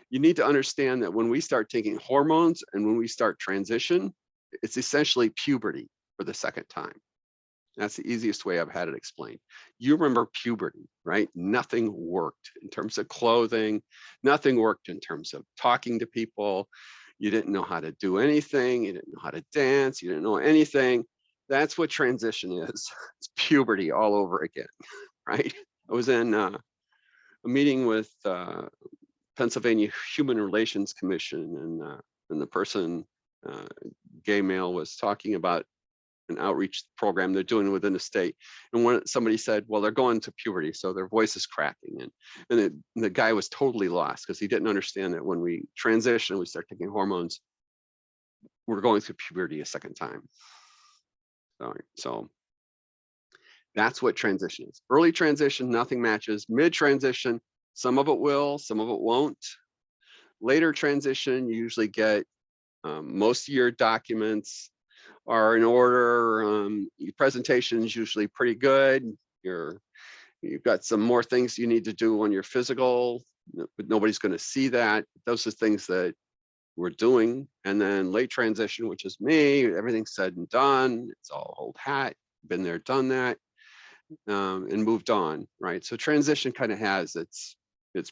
You need to understand that when we start taking hormones and when we start transition, it's essentially puberty for the second time. That's the easiest way I've had it explained. You remember puberty, right? Nothing worked in terms of clothing. Nothing worked in terms of talking to people. You didn't know how to do anything. You didn't know how to dance. You didn't know anything. That's what transition is. It's puberty all over again, right? I was in a meeting with Pennsylvania Human Relations Commission, and the person, gay male, was talking about an outreach program they're doing within the state. And when somebody said, well, they're going to puberty, so their voice is cracking. And the guy was totally lost because he didn't understand that when we transition, we start taking hormones, we're going through puberty a second time. So that's what transition is. Early transition, nothing matches. Mid transition, some of it will, some of it won't. Later transition, you usually get most of your documents are in order. Your presentation is usually pretty good. You've got some more things you need to do on your physical, but nobody's going to see that. Those are things that we're doing. And then late transition, which is me, everything's said and done. It's all old hat, been there, done that, and moved on, right? So transition kind of has its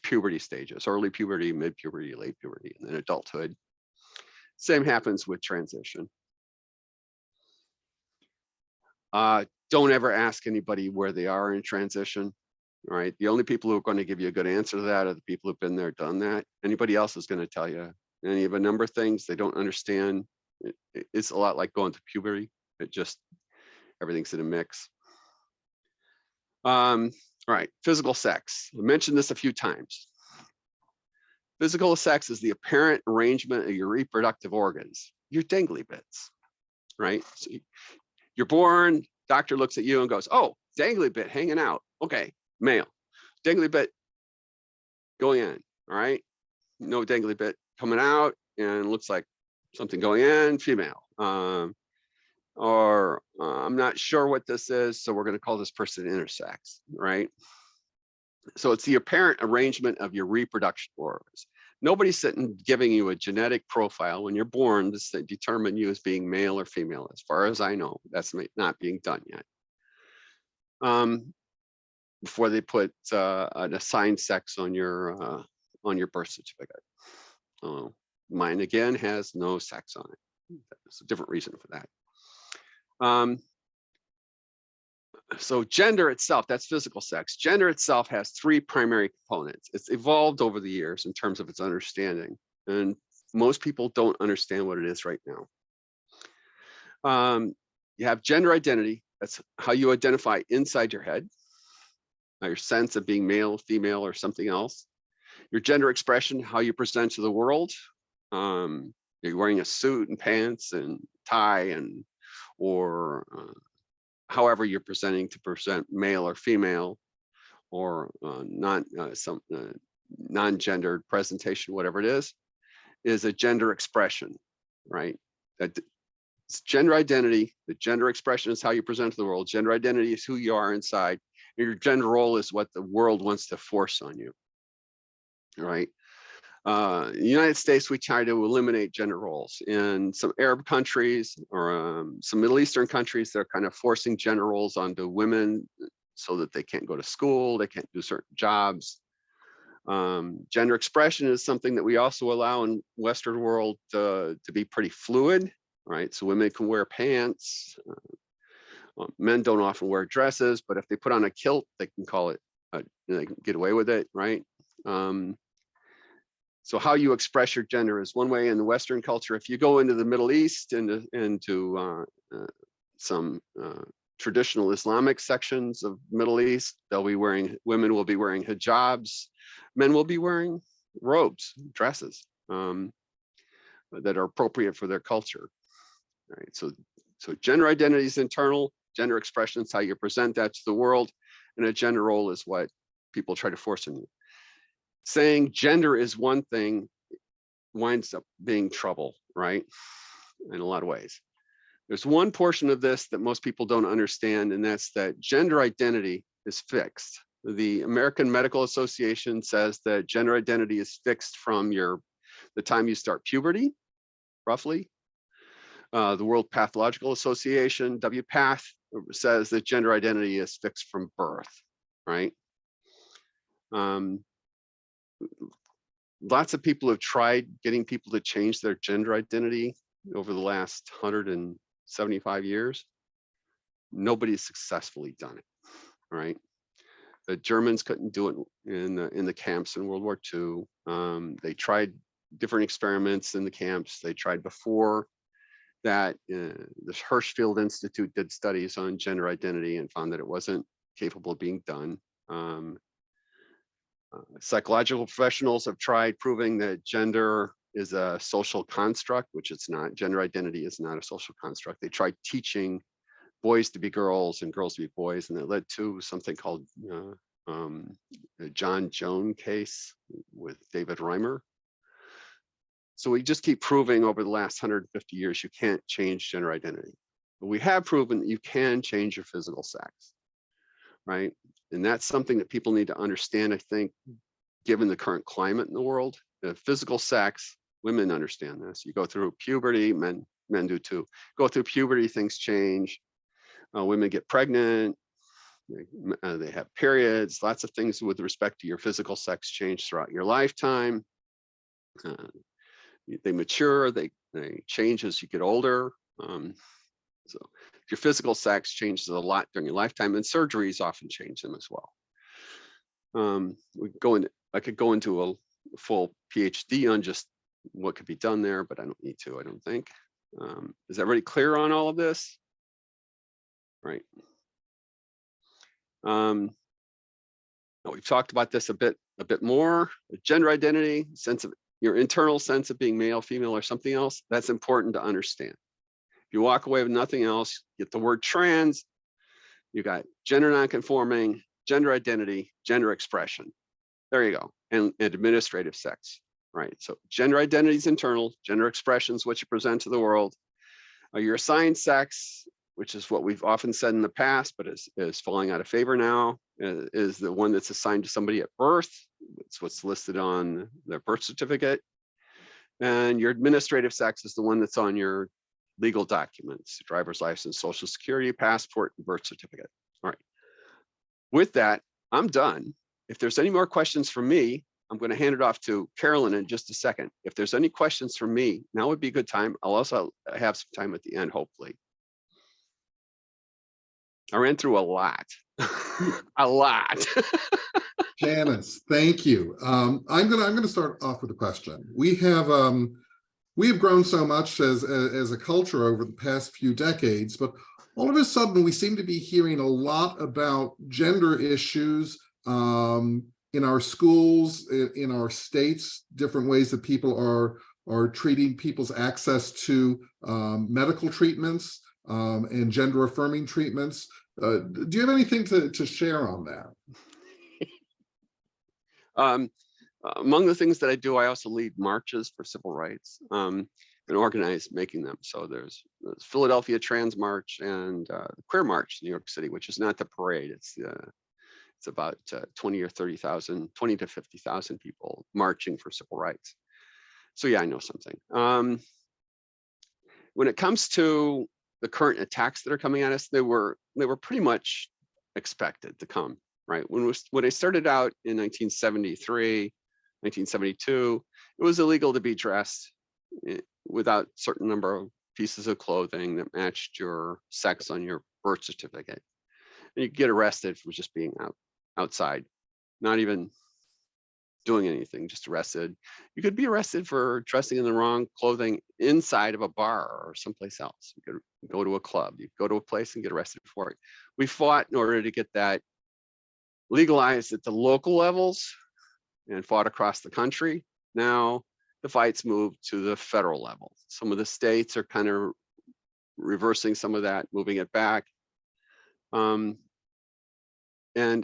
puberty stages: early puberty, mid puberty, late puberty, and then adulthood. Same happens with transition. Don't ever ask anybody where they are in transition, right? The only people who are going to give you a good answer to that are the people who've been there, done that. Anybody else is going to tell you any of a number of things they don't understand. It's a lot like going to puberty. It just, everything's in a mix. All right, physical sex. I mentioned this a few times. Physical sex is the apparent arrangement of your reproductive organs, your dangly bits, right? So you're born, doctor looks at you and goes, oh, dangly bit hanging out. Okay, male. Dangly bit going in, all right? No dangly bit coming out and looks like something going in, female. I'm not sure what this is, so we're going to call this person intersex, right? So it's the apparent arrangement of your reproduction organs. Nobody's sitting giving you a genetic profile when you're born to determine you as being male or female. As far as I know, that's not being done yet. Before they put an assigned sex on your birth certificate. Mine again has no sex on it. There's a different reason for that. So gender itself, that's physical sex. Gender itself has three primary components. It's evolved over the years in terms of its understanding, and most people don't understand what it is right now. You have gender identity. That's how you identify inside your head, your sense of being male, female, or something else. Your gender expression, how you present to the world. You're wearing a suit and pants and tie, or however you're presenting to present male or female, or non-gendered presentation, whatever it is a gender expression, right? It's gender identity. The gender expression is how you present to the world. Gender identity is who you are inside. Your gender role is what the world wants to force on you, right? In the United States, we try to eliminate gender roles. In some Arab countries or some Middle Eastern countries, they're kind of forcing gender roles onto women so that they can't go to school, they can't do certain jobs. Gender expression is something that we also allow in Western world to be pretty fluid, right? So women can wear pants. Men don't often wear dresses, but if they put on a kilt, they can call it, they can get away with it, right? So how you express your gender is one way in the Western culture. If you go into the Middle East and into some traditional Islamic sections of Middle East, women will be wearing hijabs, men will be wearing robes, dresses that are appropriate for their culture. All right, so gender identity is internal, gender expression is how you present that to the world, and a gender role is what people try to force on you. Saying gender is one thing winds up being trouble, right? In a lot of ways. There's one portion of this that most people don't understand, and that's that gender identity is fixed. The American Medical Association says that gender identity is fixed from the time you start puberty, roughly. The World Pathological Association, WPATH, says that gender identity is fixed from birth, right? Lots of people have tried getting people to change their gender identity over the last 175 years. Nobody's successfully done it, right? The Germans couldn't do it in the camps in World War II. They tried different experiments in the camps. They tried before that. The Hirschfeld Institute did studies on gender identity and found that it wasn't capable of being done. Psychological professionals have tried proving that gender is a social construct, which it's not. Gender identity is not a social construct. They tried teaching boys to be girls and girls to be boys, and it led to something called the John Jones case with David Reimer. So we just keep proving over the last 150 years you can't change gender identity. But we have proven that you can change your physical sex, right? And that's something that people need to understand, I think, given the current climate in the world. The physical sex, women understand this. You go through puberty, men do too. Go through puberty, things change. Women get pregnant, they have periods, lots of things with respect to your physical sex change throughout your lifetime. They mature, they change as you get older. So your physical sex changes a lot during your lifetime, and surgeries often change them as well. I could go into a full PhD on just what could be done there, but I don't need to, I don't think. Is everybody clear on all of this? Right. We've talked about this a bit more. Gender identity, sense of your internal sense of being male, female, or something else, that's important to understand. If you walk away with nothing else, get the word trans, you got gender nonconforming, gender identity, gender expression. There you go, and administrative sex, right? So gender identity is internal, gender expression is what you present to the world. Your assigned sex, which is what we've often said in the past, but is falling out of favor now, is the one that's assigned to somebody at birth. It's what's listed on their birth certificate. And your administrative sex is the one that's on your legal documents, driver's license, social security, passport, and birth certificate. All right. With that, I'm done. If there's any more questions for me, I'm going to hand it off to Carolyn in just a second. If there's any questions for me, now would be a good time. I'll also have some time at the end, hopefully. I ran through a lot, a lot. Janice, thank you. I'm gonna start off with a question. We have grown so much as a culture over the past few decades, but all of a sudden we seem to be hearing a lot about gender issues in our schools, in our states, different ways that people are treating people's access to medical treatments and gender affirming treatments. Do you have anything to share on that? Among the things that I do, I also lead marches for civil rights and organize making them. So there's Philadelphia Trans March and Queer March in New York City, which is not the parade. It's about 20 or 30,000, 20 to 50,000 people marching for civil rights. So yeah, I know something. When it comes to the current attacks that are coming at us, they were pretty much expected to come, right? When I started out in 1973, 1972, it was illegal to be dressed without a certain number of pieces of clothing that matched your sex on your birth certificate. And you get arrested for just being outside, not even doing anything, just arrested. You could be arrested for dressing in the wrong clothing inside of a bar or someplace else. You could go to a club, you go to a place and get arrested for it. We fought in order to get that legalized at the local levels and fought across the country. Now the fight's moved to the federal level. Some of the states are kind of reversing some of that, moving it back, and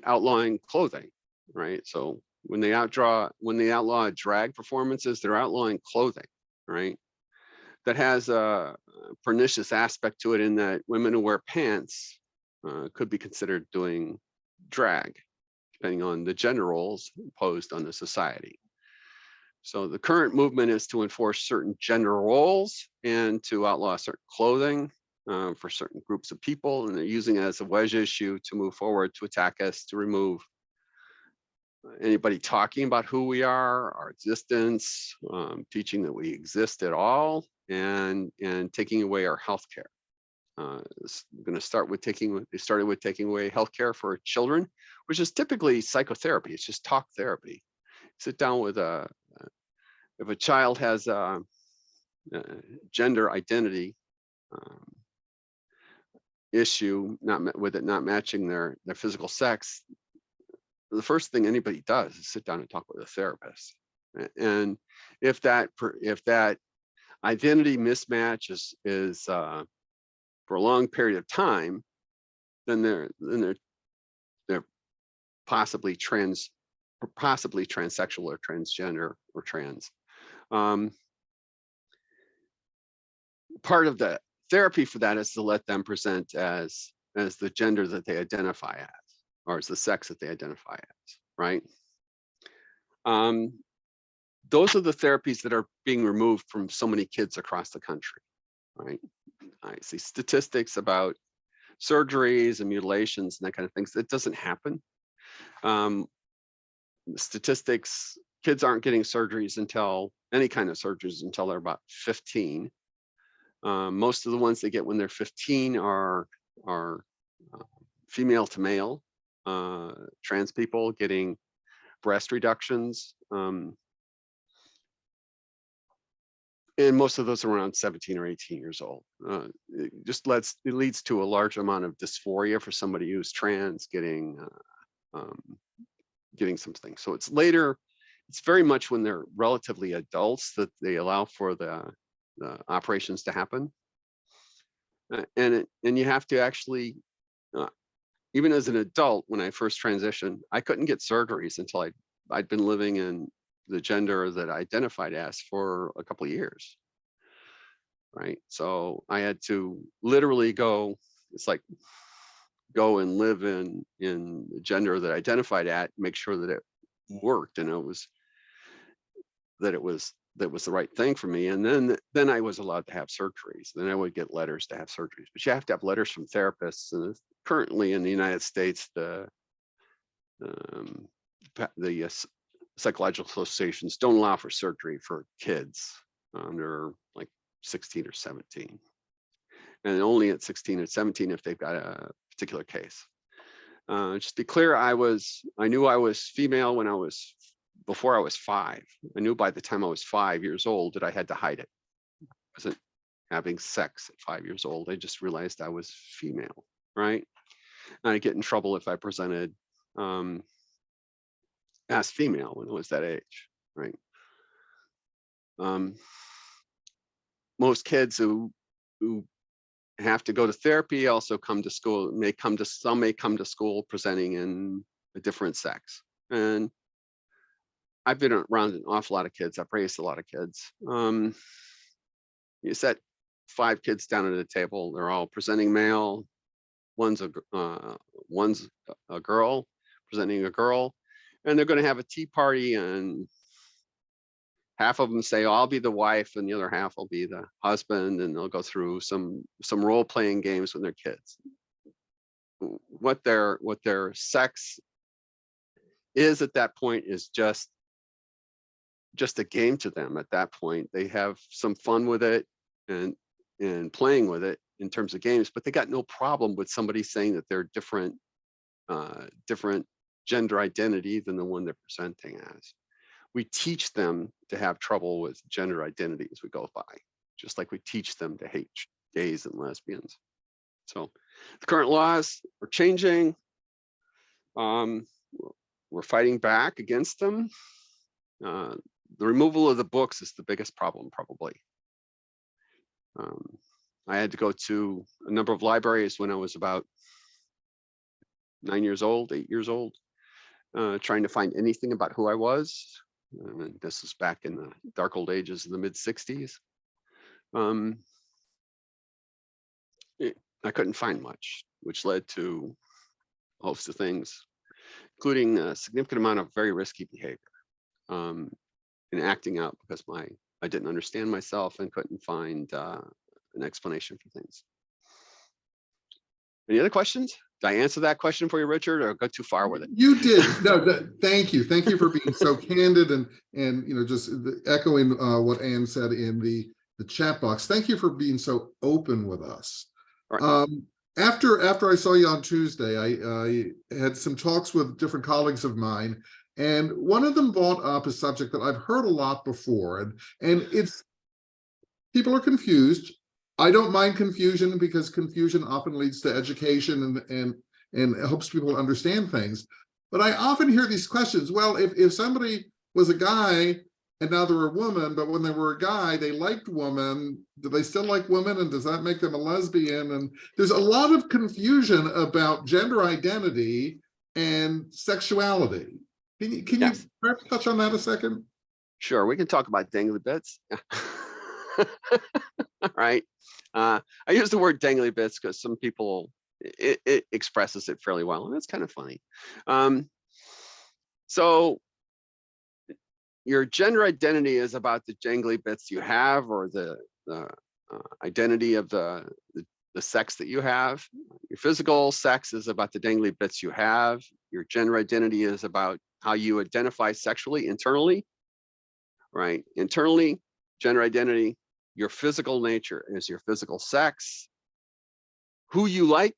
outlawing clothing, right? So when they outlaw drag performances, they're outlawing clothing, right? That has a pernicious aspect to it in that women who wear pants could be considered doing drag. depending on the gender roles imposed on the society. So the current movement is to enforce certain gender roles and to outlaw certain clothing for certain groups of people, and they're using it as a wedge issue to move forward, to attack us, to remove anybody talking about who we are, our existence, teaching that we exist at all, and taking away our health care. It's going to start with they started with taking away health care for children, which is typically psychotherapy. It's just talk therapy. Sit down with if a child has a gender identity issue, not matching their physical sex, the first thing anybody does is sit down and talk with a therapist. And if that identity mismatch is for a long period of time, then they're possibly transsexual or transgender or trans. Part of the therapy for that is to let them present as the gender that they identify as, or as the sex that they identify as, right? Those are the therapies that are being removed from so many kids across the country, right? I see statistics about surgeries and mutilations and that kind of things. It doesn't happen. Statistics, kids aren't getting surgeries any kind of surgeries until they're about 15. Most of the ones they get when they're 15 are female to male, trans people getting breast reductions. And most of those are around 17 or 18 years old. It leads to a large amount of dysphoria for somebody who's trans getting something. So it's later, it's very much when they're relatively adults that they allow for the operations to happen. And you have to actually, even as an adult, when I first transitioned, I couldn't get surgeries until I'd been living in the gender that I identified as for a couple of years, right? So I had to literally go and live in the gender that I identified at, make sure that it worked and it was the right thing for me. And then I was allowed to have surgeries. Then I would get letters to have surgeries, but you have to have letters from therapists. And currently in the United States, the psychological associations don't allow for surgery for kids under like 16 or 17, and only at 16 or 17 if they've got a particular case. Just to be clear, I knew I was female before I was 5. I knew by the time I was 5 years old that I had to hide it. I wasn't having sex at 5 years old. I just realized I was female, right? And I'd get in trouble if I presented as female when I was that age, right? Most kids who have to go to therapy also come to school, some may come to school presenting in a different sex. And I've been around an awful lot of kids. I've raised a lot of kids. You set 5 kids down at a table, they're all presenting male. One's a girl presenting a girl, and they're going to have a tea party, and half of them say, I'll be the wife, and the other half will be the husband, and they'll go through some role-playing games with their kids. What their sex is at that point is just a game to them. At that point, they have some fun with it and playing with it in terms of games, but they got no problem with somebody saying that they're different gender identity than the one they're presenting as. We teach them to have trouble with gender identity as we go by, just like we teach them to hate gays and lesbians. So the current laws are changing. We're fighting back against them. The removal of the books is the biggest problem, probably. I had to go to a number of libraries when I was about 8 years old, trying to find anything about who I was. And this was back in the dark old ages of the mid 60s. I couldn't find much, which led to a host of things. including a significant amount of very risky behavior, and acting out because I didn't understand myself and couldn't find an explanation for things. Any other questions? Did I answer that question for you, Richard, or go too far with it? You did. No, thank you. Thank you for being so candid and just echoing what Anne said in the chat box. Thank you for being so open with us. Right. After I saw you on Tuesday, I had some talks with different colleagues of mine, and one of them brought up a subject that I've heard a lot before, and it's people are confused. I don't mind confusion because confusion often leads to education and helps people understand things. But I often hear these questions. Well, if somebody was a guy and now they're a woman, but when they were a guy, they liked women, do they still like women? And does that make them a lesbian? And there's a lot of confusion about gender identity and sexuality. Can Yes. you touch on that a second? Sure, we can talk about dangly bits. All right. I use the word dangly bits because some people, it expresses it fairly well, and it's kind of funny. So your gender identity is about the jangly bits you have, or the identity of the sex that you have. Your physical sex is about the dangly bits you have. Your gender identity is about how you identify sexually, internally, right? Internally, gender identity. Your physical nature is your physical sex. Who you like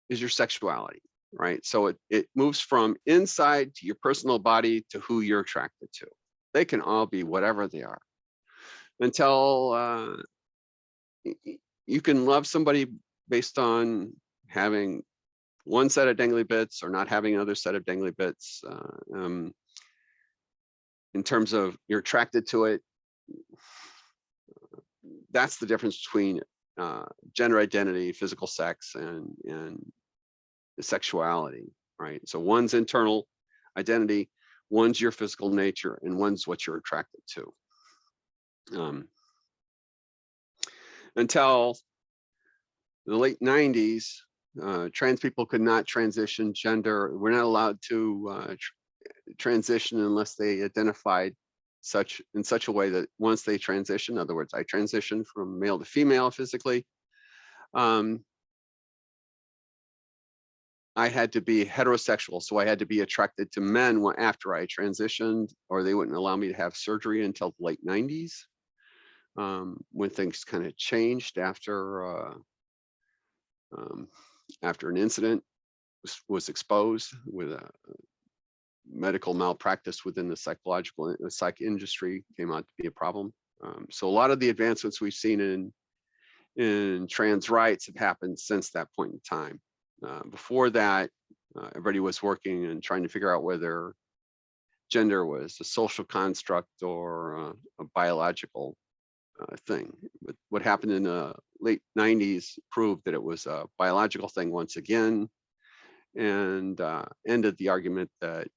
is your sexuality, right? So it moves from inside to your personal body to who you're attracted to. They can all be whatever they are. Until you can love somebody based on having one set of dangly bits or not having another set of dangly bits. In terms of you're attracted to it, that's the difference between gender identity, physical sex, and the sexuality, right? So one's internal identity, one's your physical nature, and one's what you're attracted to. Until the late 90s, trans people could not transition gender. We're not allowed to transition unless they identified in such a way that once they transition, in other words, I transitioned from male to female physically, I had to be heterosexual. So I had to be attracted to men after I transitioned, or they wouldn't allow me to have surgery until the late 90s, when things kind of changed after an incident was exposed with a medical malpractice within the psych industry came out to be a problem. So a lot of the advancements we've seen in trans rights have happened since that point in time. Before that, everybody was working and trying to figure out whether gender was a social construct or a biological thing. But what happened in the late 90s proved that it was a biological thing once again, and ended the argument that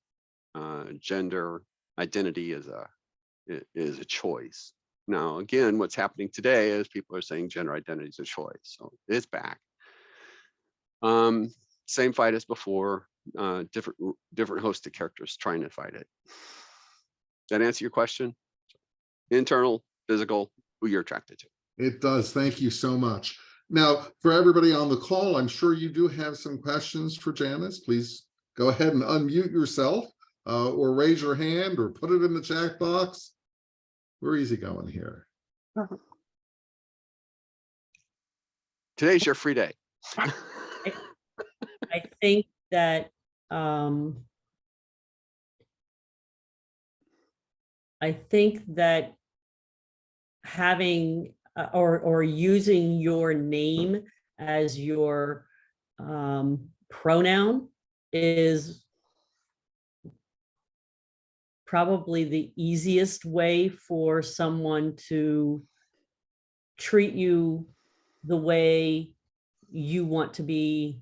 gender identity is a choice. Now, again, what's happening today is people are saying gender identity is a choice, so it's back. Same fight as before, different host of characters trying to fight it. That answer your question? Internal, physical, who you're attracted to. It does. Thank you so much. Now, for everybody on the call, I'm sure you do have some questions for Janice. Please go ahead and unmute yourself, or raise your hand, or put it in the chat box. We're easy going here. Today's your free day. I think that having or using your name as your pronoun is probably the easiest way for someone to treat you the way you want to be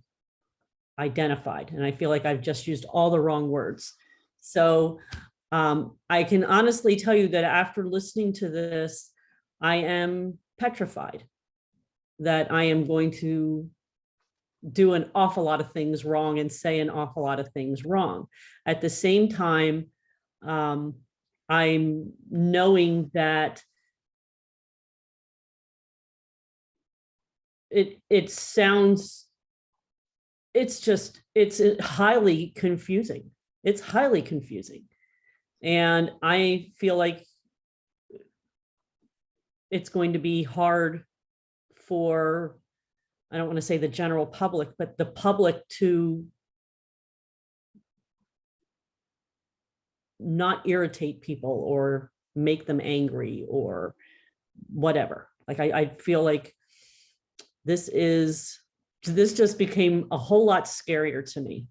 identified. And I feel like I've just used all the wrong words. So I can honestly tell you that after listening to this, I am petrified that I am going to do an awful lot of things wrong and say an awful lot of things wrong. At the same time, I'm knowing that it sounds, it's highly confusing. It's highly confusing. And I feel like it's going to be hard for, I don't want to say the general public, but the public to not irritate people or make them angry or whatever. Like I feel like this just became a whole lot scarier to me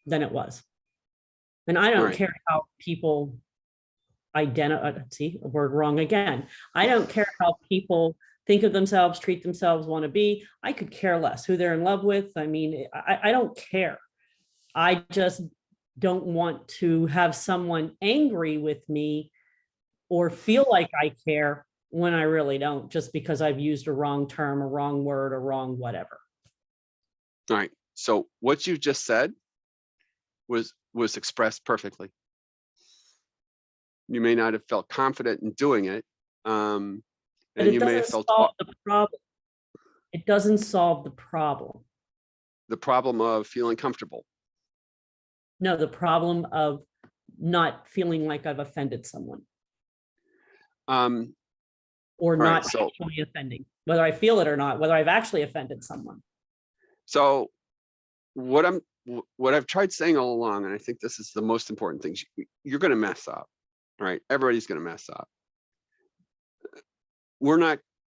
than it was. And I don't Right. care how people identify, see, a word wrong again. I don't care how people think of themselves, treat themselves, want to be. I could care less who they're in love with. I mean, I don't care. I just don't want to have someone angry with me or feel like I care when I really don't, just because I've used a wrong term, a wrong word, a wrong whatever. All right. So what you just said was expressed perfectly. You may not have felt confident in doing it. But And it you may have doesn't felt solve the problem. It doesn't solve the problem. the problem of feeling comfortable. No, the problem of not feeling like I've offended someone or right, not so- actually offending, whether I feel it or not, whether I've actually offended someone. So what I've tried saying all along, and I think this is the most important thing, you're going to mess up, right? Everybody's going to mess up.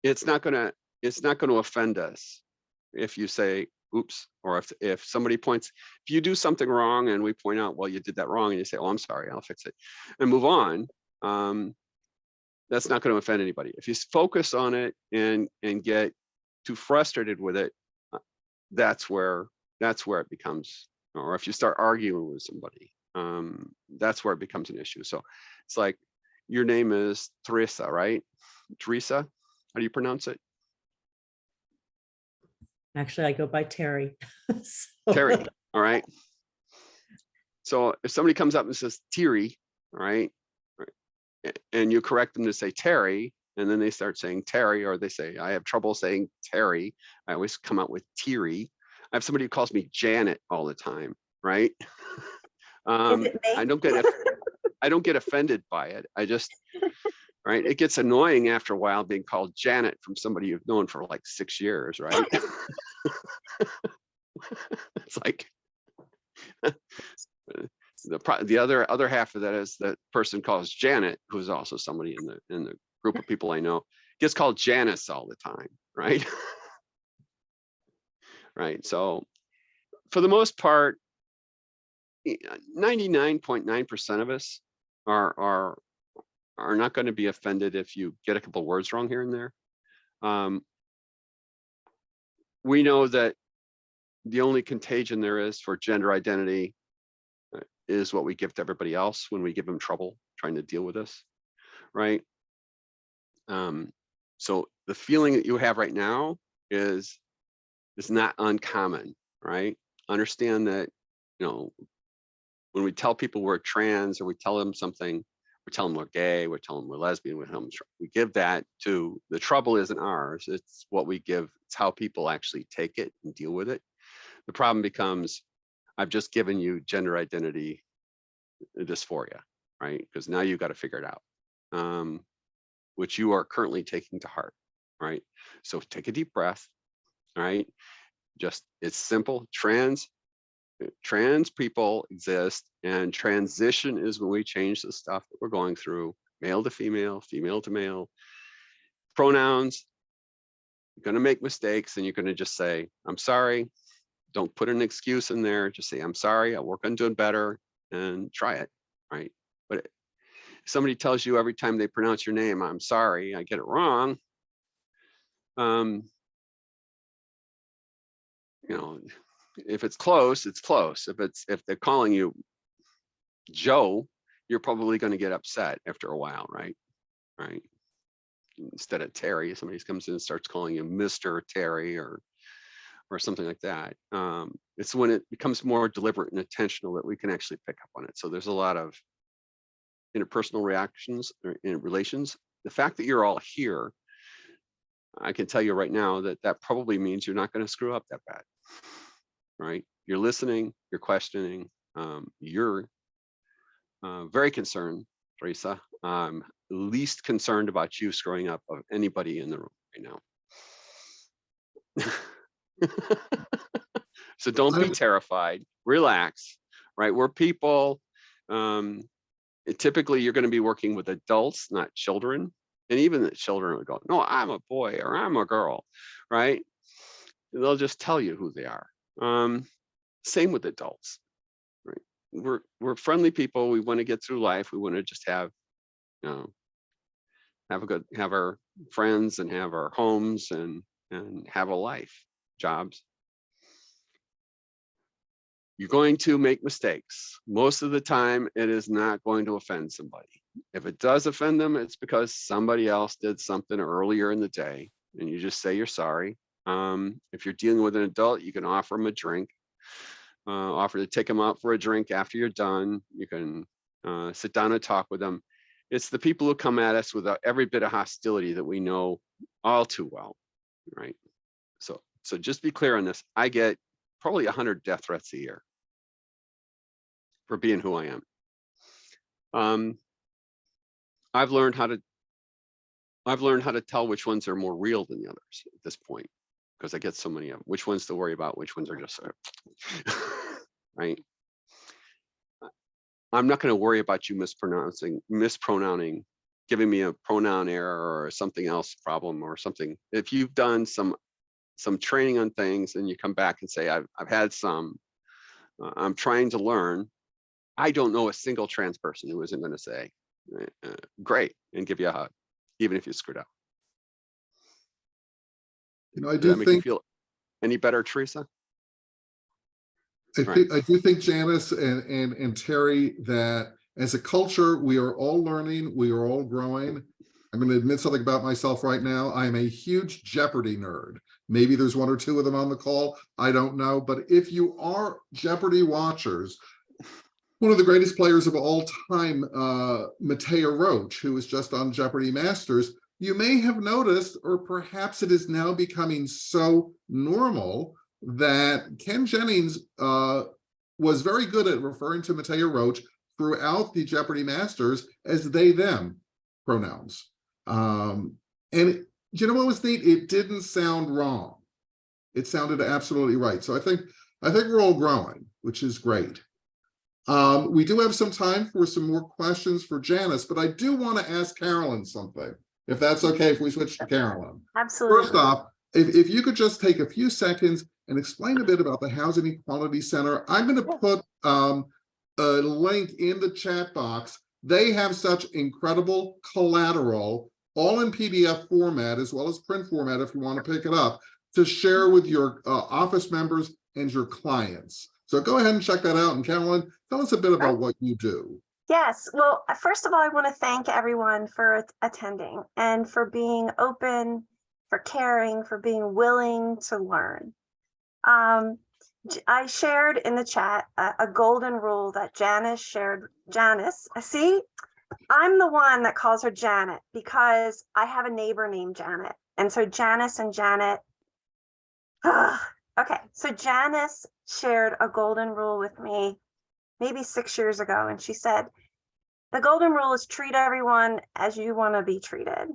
It's not going to offend us if you say, oops, or if somebody points, if you do something wrong and we point out, well, you did that wrong, and you say, oh, I'm sorry, I'll fix it and move on. That's not going to offend anybody. If you focus on it and get too frustrated with it, that's where it becomes, or if you start arguing with somebody, that's where it becomes an issue. So it's like, your name is Teresa, right? Teresa, how do you pronounce it? Actually, I go by Terry. So- Terry, all right. So if somebody comes up and says Terry, all right, and you correct them to say Terry, and then they start saying Terry, or they say, I have trouble saying Terry, I always come out with Terry. I have somebody who calls me Janet all the time, right? Is it me? I don't get offended by it. I just, right, it gets annoying after a while being called Janet from somebody you've known for like 6 years, right? It's like the other half of that is that person calls Janet, who's also somebody in the group of people I know, gets called Janice all the time, right? Right. So for the most part, 99.9% of us are not going to be offended if you get a couple of words wrong here and there. We know that the only contagion there is for gender identity is what we give to everybody else when we give them trouble trying to deal with this, right? So the feeling that you have right now is not uncommon, right? Understand that, you know, when we tell people we're trans or we tell them something, we tell them we're gay, we tell them we're lesbian, we give that to, the trouble isn't ours, it's what we give, it's how people actually take it and deal with it. The problem becomes, I've just given you gender identity dysphoria, right? Because now you've got to figure it out, which you are currently taking to heart, right? So take a deep breath, right? Just, it's simple. Trans people exist, and transition is when we change the stuff that we're going through, male to female, female to male. Pronouns, you're going to make mistakes, and you're going to just say, I'm sorry. Don't put an excuse in there. Just say, I'm sorry, I'll work on doing better, and try it, right? But if somebody tells you every time they pronounce your name, I'm sorry, I get it wrong, you know, if it's close, it's close. If they're calling you Joe, you're probably going to get upset after a while, right? Right. Instead of Terry, somebody comes in and starts calling you Mr. Terry or or something like that. It's when it becomes more deliberate and intentional that we can actually pick up on it. So there's a lot of interpersonal reactions or in relations. The fact that you're all here, I can tell you right now that that probably means you're not going to screw up that bad, right? You're listening, you're questioning, you're very concerned, Teresa. Least concerned about you screwing up of anybody in the room right now. So don't be terrified, relax, right? We're people. Typically you're going to be working with adults, not children. And even the children would go, no, I'm a boy or I'm a girl, right? They'll just tell you who they are. Same with adults, right? We're friendly people. We want to get through life. We want to just have, you know, have our friends and have our homes and have a life, jobs. You're going to make mistakes. Most of the time, it is not going to offend somebody. If it does offend them, it's because somebody else did something earlier in the day, and you just say you're sorry. If you're dealing with an adult, you can offer them a drink, offer to take them out for a drink after you're done. You can sit down and talk with them. It's the people who come at us with every bit of hostility that we know all too well, right? So just be clear on this. I get probably 100 death threats a year for being who I am. I've learned how to tell which ones are more real than the others at this point, because I get so many of them. Which ones to worry about, which ones are just right. I'm not going to worry about you mispronouncing, giving me a pronoun error or something else problem or something. If you've done some training on things and you come back and say, I've had some, I'm trying to learn. I don't know a single trans person who isn't going to say, great, and give you a hug, even if you screwed up. You know, I Does do that make you think feel any better, Teresa? I do think Janice and Terry, that as a culture, we are all learning, we are all growing. I'm going to admit something about myself right now. I am a huge Jeopardy nerd. Maybe there's one or two of them on the call. I don't know. But if you are Jeopardy watchers, one of the greatest players of all time, Matea Roach, who was just on Jeopardy Masters, you may have noticed, or perhaps it is now becoming so normal, that Ken Jennings was very good at referring to Matea Roach throughout the Jeopardy Masters as they, them pronouns. And you know what was neat? It didn't sound wrong. It sounded absolutely right. So I think we're all growing, which is great. We do have some time for some more questions for Janice, but I do want to ask Carolyn something, if that's okay, if we switch to Carolyn. Absolutely. First off, if you could just take a few seconds and explain a bit about the Housing Equality Center. I'm going to put a link in the chat box. They have such incredible collateral, all in PDF format, as well as print format, if you want to pick it up, to share with your office members and your clients. So go ahead and check that out. And Carolyn, tell us a bit about what you do. Yes. Well, first of all, I want to thank everyone for attending and for being open, for caring, for being willing to learn. I shared in the chat a golden rule that Janice shared. Janice, see, I'm the one that calls her Janet because I have a neighbor named Janet. And so Janice and Janet. Okay, so Janice shared a golden rule with me maybe 6 years ago. And she said, the golden rule is treat everyone as you want to be treated,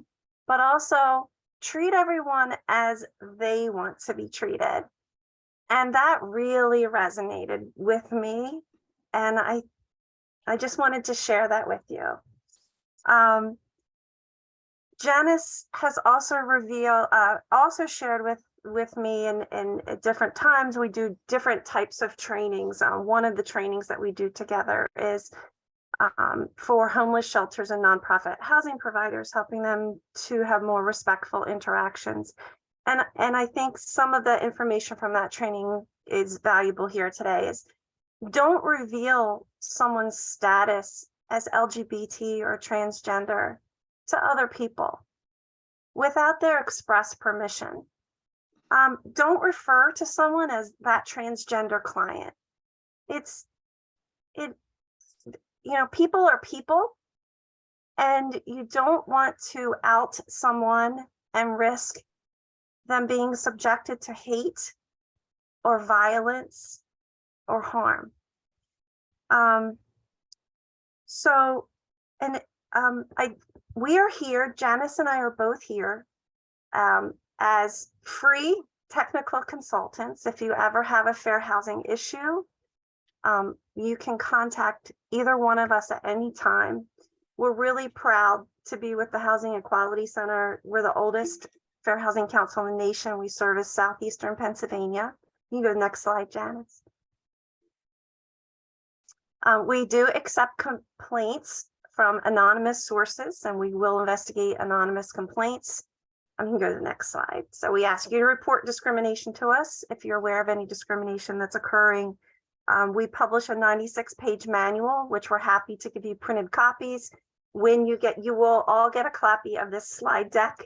but also treat everyone as they want to be treated. And that really resonated with me. And I just wanted to share that with you. Janice has also shared with me and at different times, we do different types of trainings. One of the trainings that we do together is for homeless shelters and nonprofit housing providers, helping them to have more respectful interactions. And I think some of the information from that training is valuable here today is don't reveal someone's status as LGBT or transgender to other people without their express permission. Don't refer to someone as that transgender client. People are people, and you don't want to out someone and risk them being subjected to hate or violence or harm. We are here, Janice and I are both here as free technical consultants. If you ever have a fair housing issue, you can contact either one of us at any time. We're really proud to be with the Housing Equality Center. We're the oldest Fair Housing Council in the nation. We service Southeastern Pennsylvania. You can go to the next slide, Janice. We do accept complaints from anonymous sources, and we will investigate anonymous complaints. You can go to the next slide. So we ask you to report discrimination to us if you're aware of any discrimination that's occurring. We publish a 96-page manual, which we're happy to give you printed copies. When you will all get a copy of this slide deck.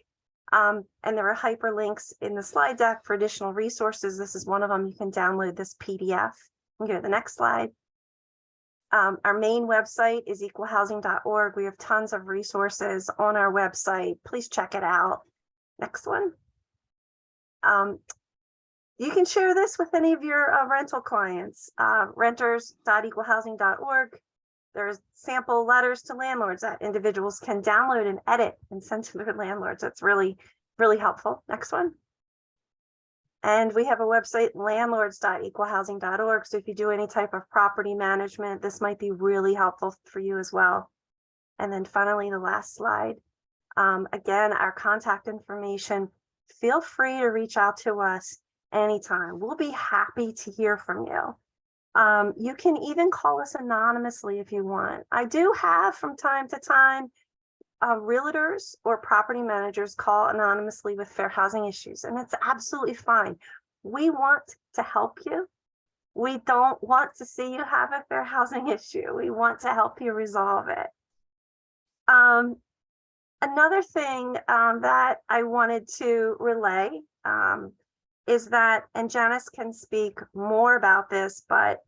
And there are hyperlinks in the slide deck for additional resources. This is one of them. You can download this PDF. You can go to the next slide. Our main website is equalhousing.org. We have tons of resources on our website. Please check it out. Next one. You can share this with any of your rental clients. Renters.equalhousing.org. There's sample letters to landlords that individuals can download and edit and send to their landlords. That's really, really helpful. Next one. And we have a website, landlords.equalhousing.org. So if you do any type of property management, this might be really helpful for you as well. And then finally, the last slide. Again, our contact information. Feel free to reach out to us anytime. We'll be happy to hear from you. You can even call us anonymously if you want. I do have from time to time realtors or property managers call anonymously with fair housing issues, and it's absolutely fine. We want to help you. We don't want to see you have a fair housing issue. We want to help you resolve it. Another thing that I wanted to relay is that, and Janice can speak more about this, but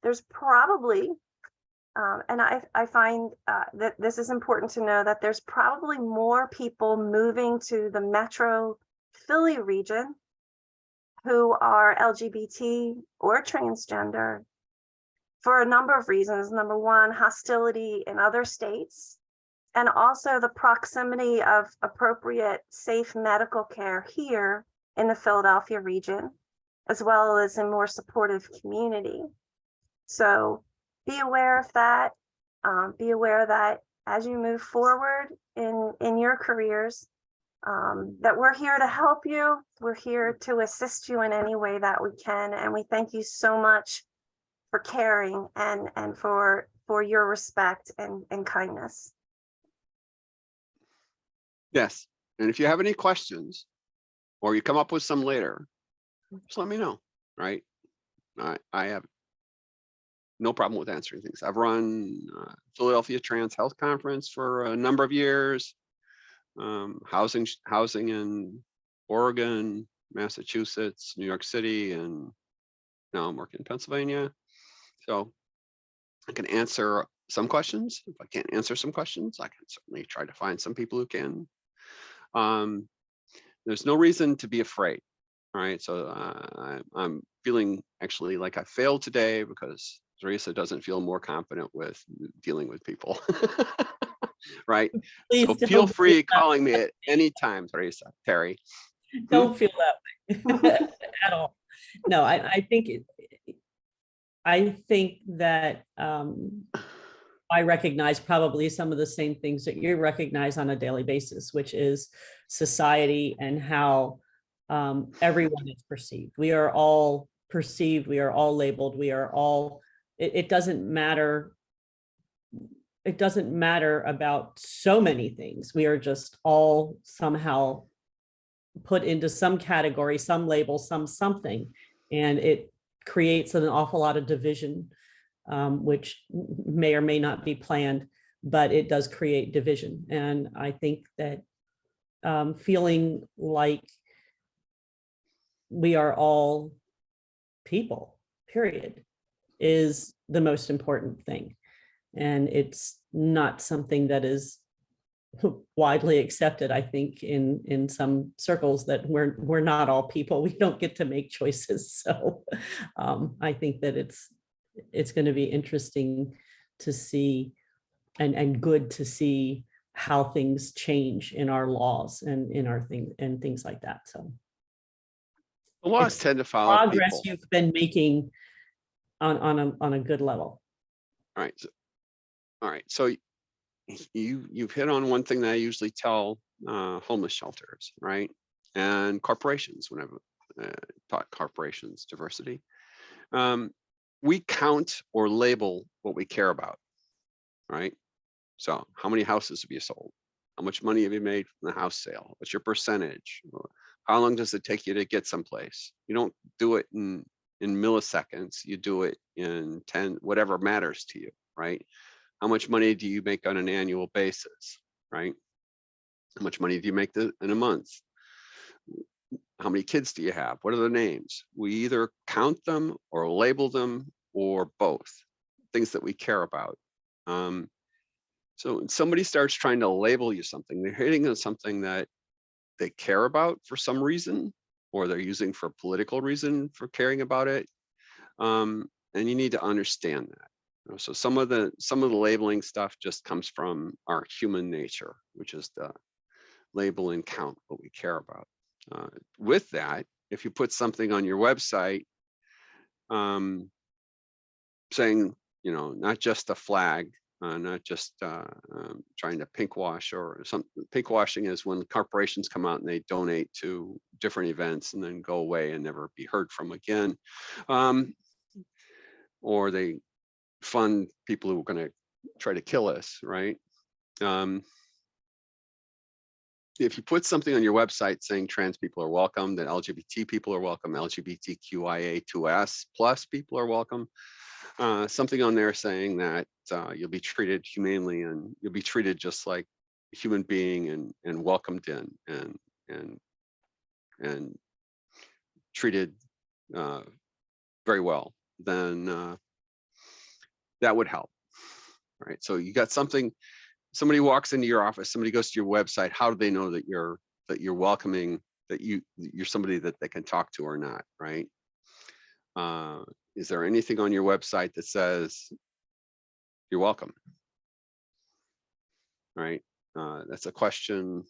there's probably, and I find that this is important to know, that there's probably more people moving to the Metro Philly region who are LGBT or transgender for a number of reasons. Number one, hostility in other states, and also the proximity of appropriate, safe medical care here in the Philadelphia region, as well as a more supportive community. So be aware of that. Be aware that as you move forward in your careers, that we're here to help you. We're here to assist you in any way that we can. And we thank you so much for caring and for your respect and kindness. Yes. And if you have any questions or you come up with some later, just let me know, right? I have no problem with answering things. I've run Philadelphia Trans Health Conference for a number of years, housing in Oregon, Massachusetts, New York City, and now I'm working in Pennsylvania. So I can answer some questions. If I can't answer some questions, I can certainly try to find some people who can. There's no reason to be afraid, right? So I'm feeling actually like I failed today because Teresa doesn't feel more confident with dealing with people, right? Please So don't feel free feel calling me at any time, Terry. Don't feel that way at all. No, I think that I recognize probably some of the same things that you recognize on a daily basis, which is society and how everyone is perceived. We are all perceived. We are all labeled. We are all, it doesn't matter. It doesn't matter about so many things. We are just all somehow put into some category, some label, something, and it creates an awful lot of division, which may or may not be planned, but it does create division. And I think that feeling like we are all people, period, is the most important thing. And it's not something that is widely accepted, I think, in some circles, that we're not all people. We don't get to make choices. So I think that it's going to be interesting to see and good to see how things change in our laws and in our things like that. So The laws it's tend to follow progress people. you've been making on a good level. All right. So you've hit on one thing that I usually tell homeless shelters, right? And corporations, when I've taught corporations diversity. We count or label what we care about, right? So how many houses have you sold? How much money have you made from the house sale? What's your percentage? How long does it take you to get someplace? You don't do it in milliseconds. You do it in 10, whatever matters to you, right? How much money do you make on an annual basis, right? How much money do you make in a month? How many kids do you have? What are the names? We either count them or label them or both, things that we care about. So when somebody starts trying to label you something, they're hitting on something that they care about for some reason, or they're using for political reason for caring about it. And you need to understand that. So some of the labeling stuff just comes from our human nature, which is the label and count what we care about. With that, if you put something on your website saying, not just a flag, not just trying to pink wash or something. Pink washing is when corporations come out and they donate to different events and then go away and never be heard from again. Or they fund people who are going to try to kill us, right? If you put something on your website saying trans people are welcome, that LGBT people are welcome, LGBTQIA2S plus people are welcome, something on there saying that you'll be treated humanely and you'll be treated just like a human being and welcomed in and treated very well, then that would help, right? So you got something. Somebody walks into your office, somebody goes to your website, how do they know that you're welcoming, that you're somebody that they can talk to or not, right? Is there anything on your website that says you're welcome? Right? That's a question,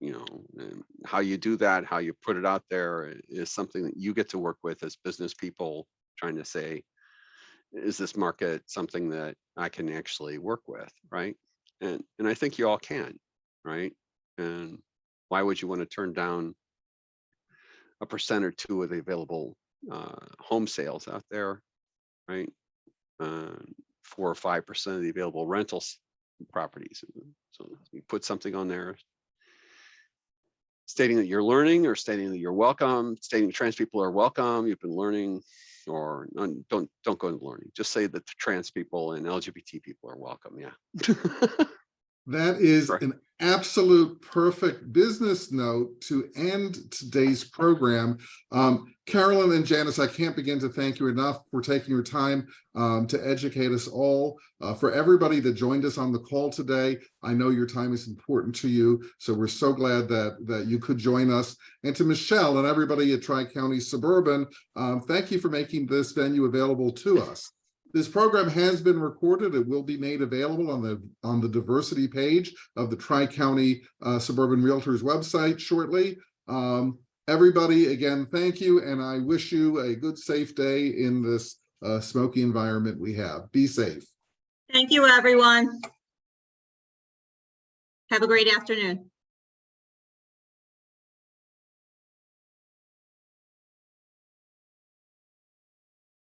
and how you do that, how you put it out there is something that you get to work with as business people, trying to say, is this market something that I can actually work with, right? And I think you all can, right? And why would you want to turn down a % or 2 of the available home sales out there, right? 4 or 5% of the available rentals properties. So you put something on there stating that you're learning, or stating that you're welcome, stating trans people are welcome, you've been learning, or don't go into learning. Just say that the trans people and LGBT people are welcome. Yeah. That is Right. an absolute perfect business note to end today's program. Carolyn and Janice, I can't begin to thank you enough for taking your time to educate us all. For everybody that joined us on the call today, I know your time is important to you, so we're so glad that you could join us. And to Michelle and everybody at Tri-County Suburban, thank you for making this venue available to us. This program has been recorded. It will be made available on the diversity page of the Tri-County Suburban Realtors website shortly. Everybody, again, thank you, and I wish you a good, safe day in this smoky environment we have. Be safe. Thank you, everyone. Have a great afternoon.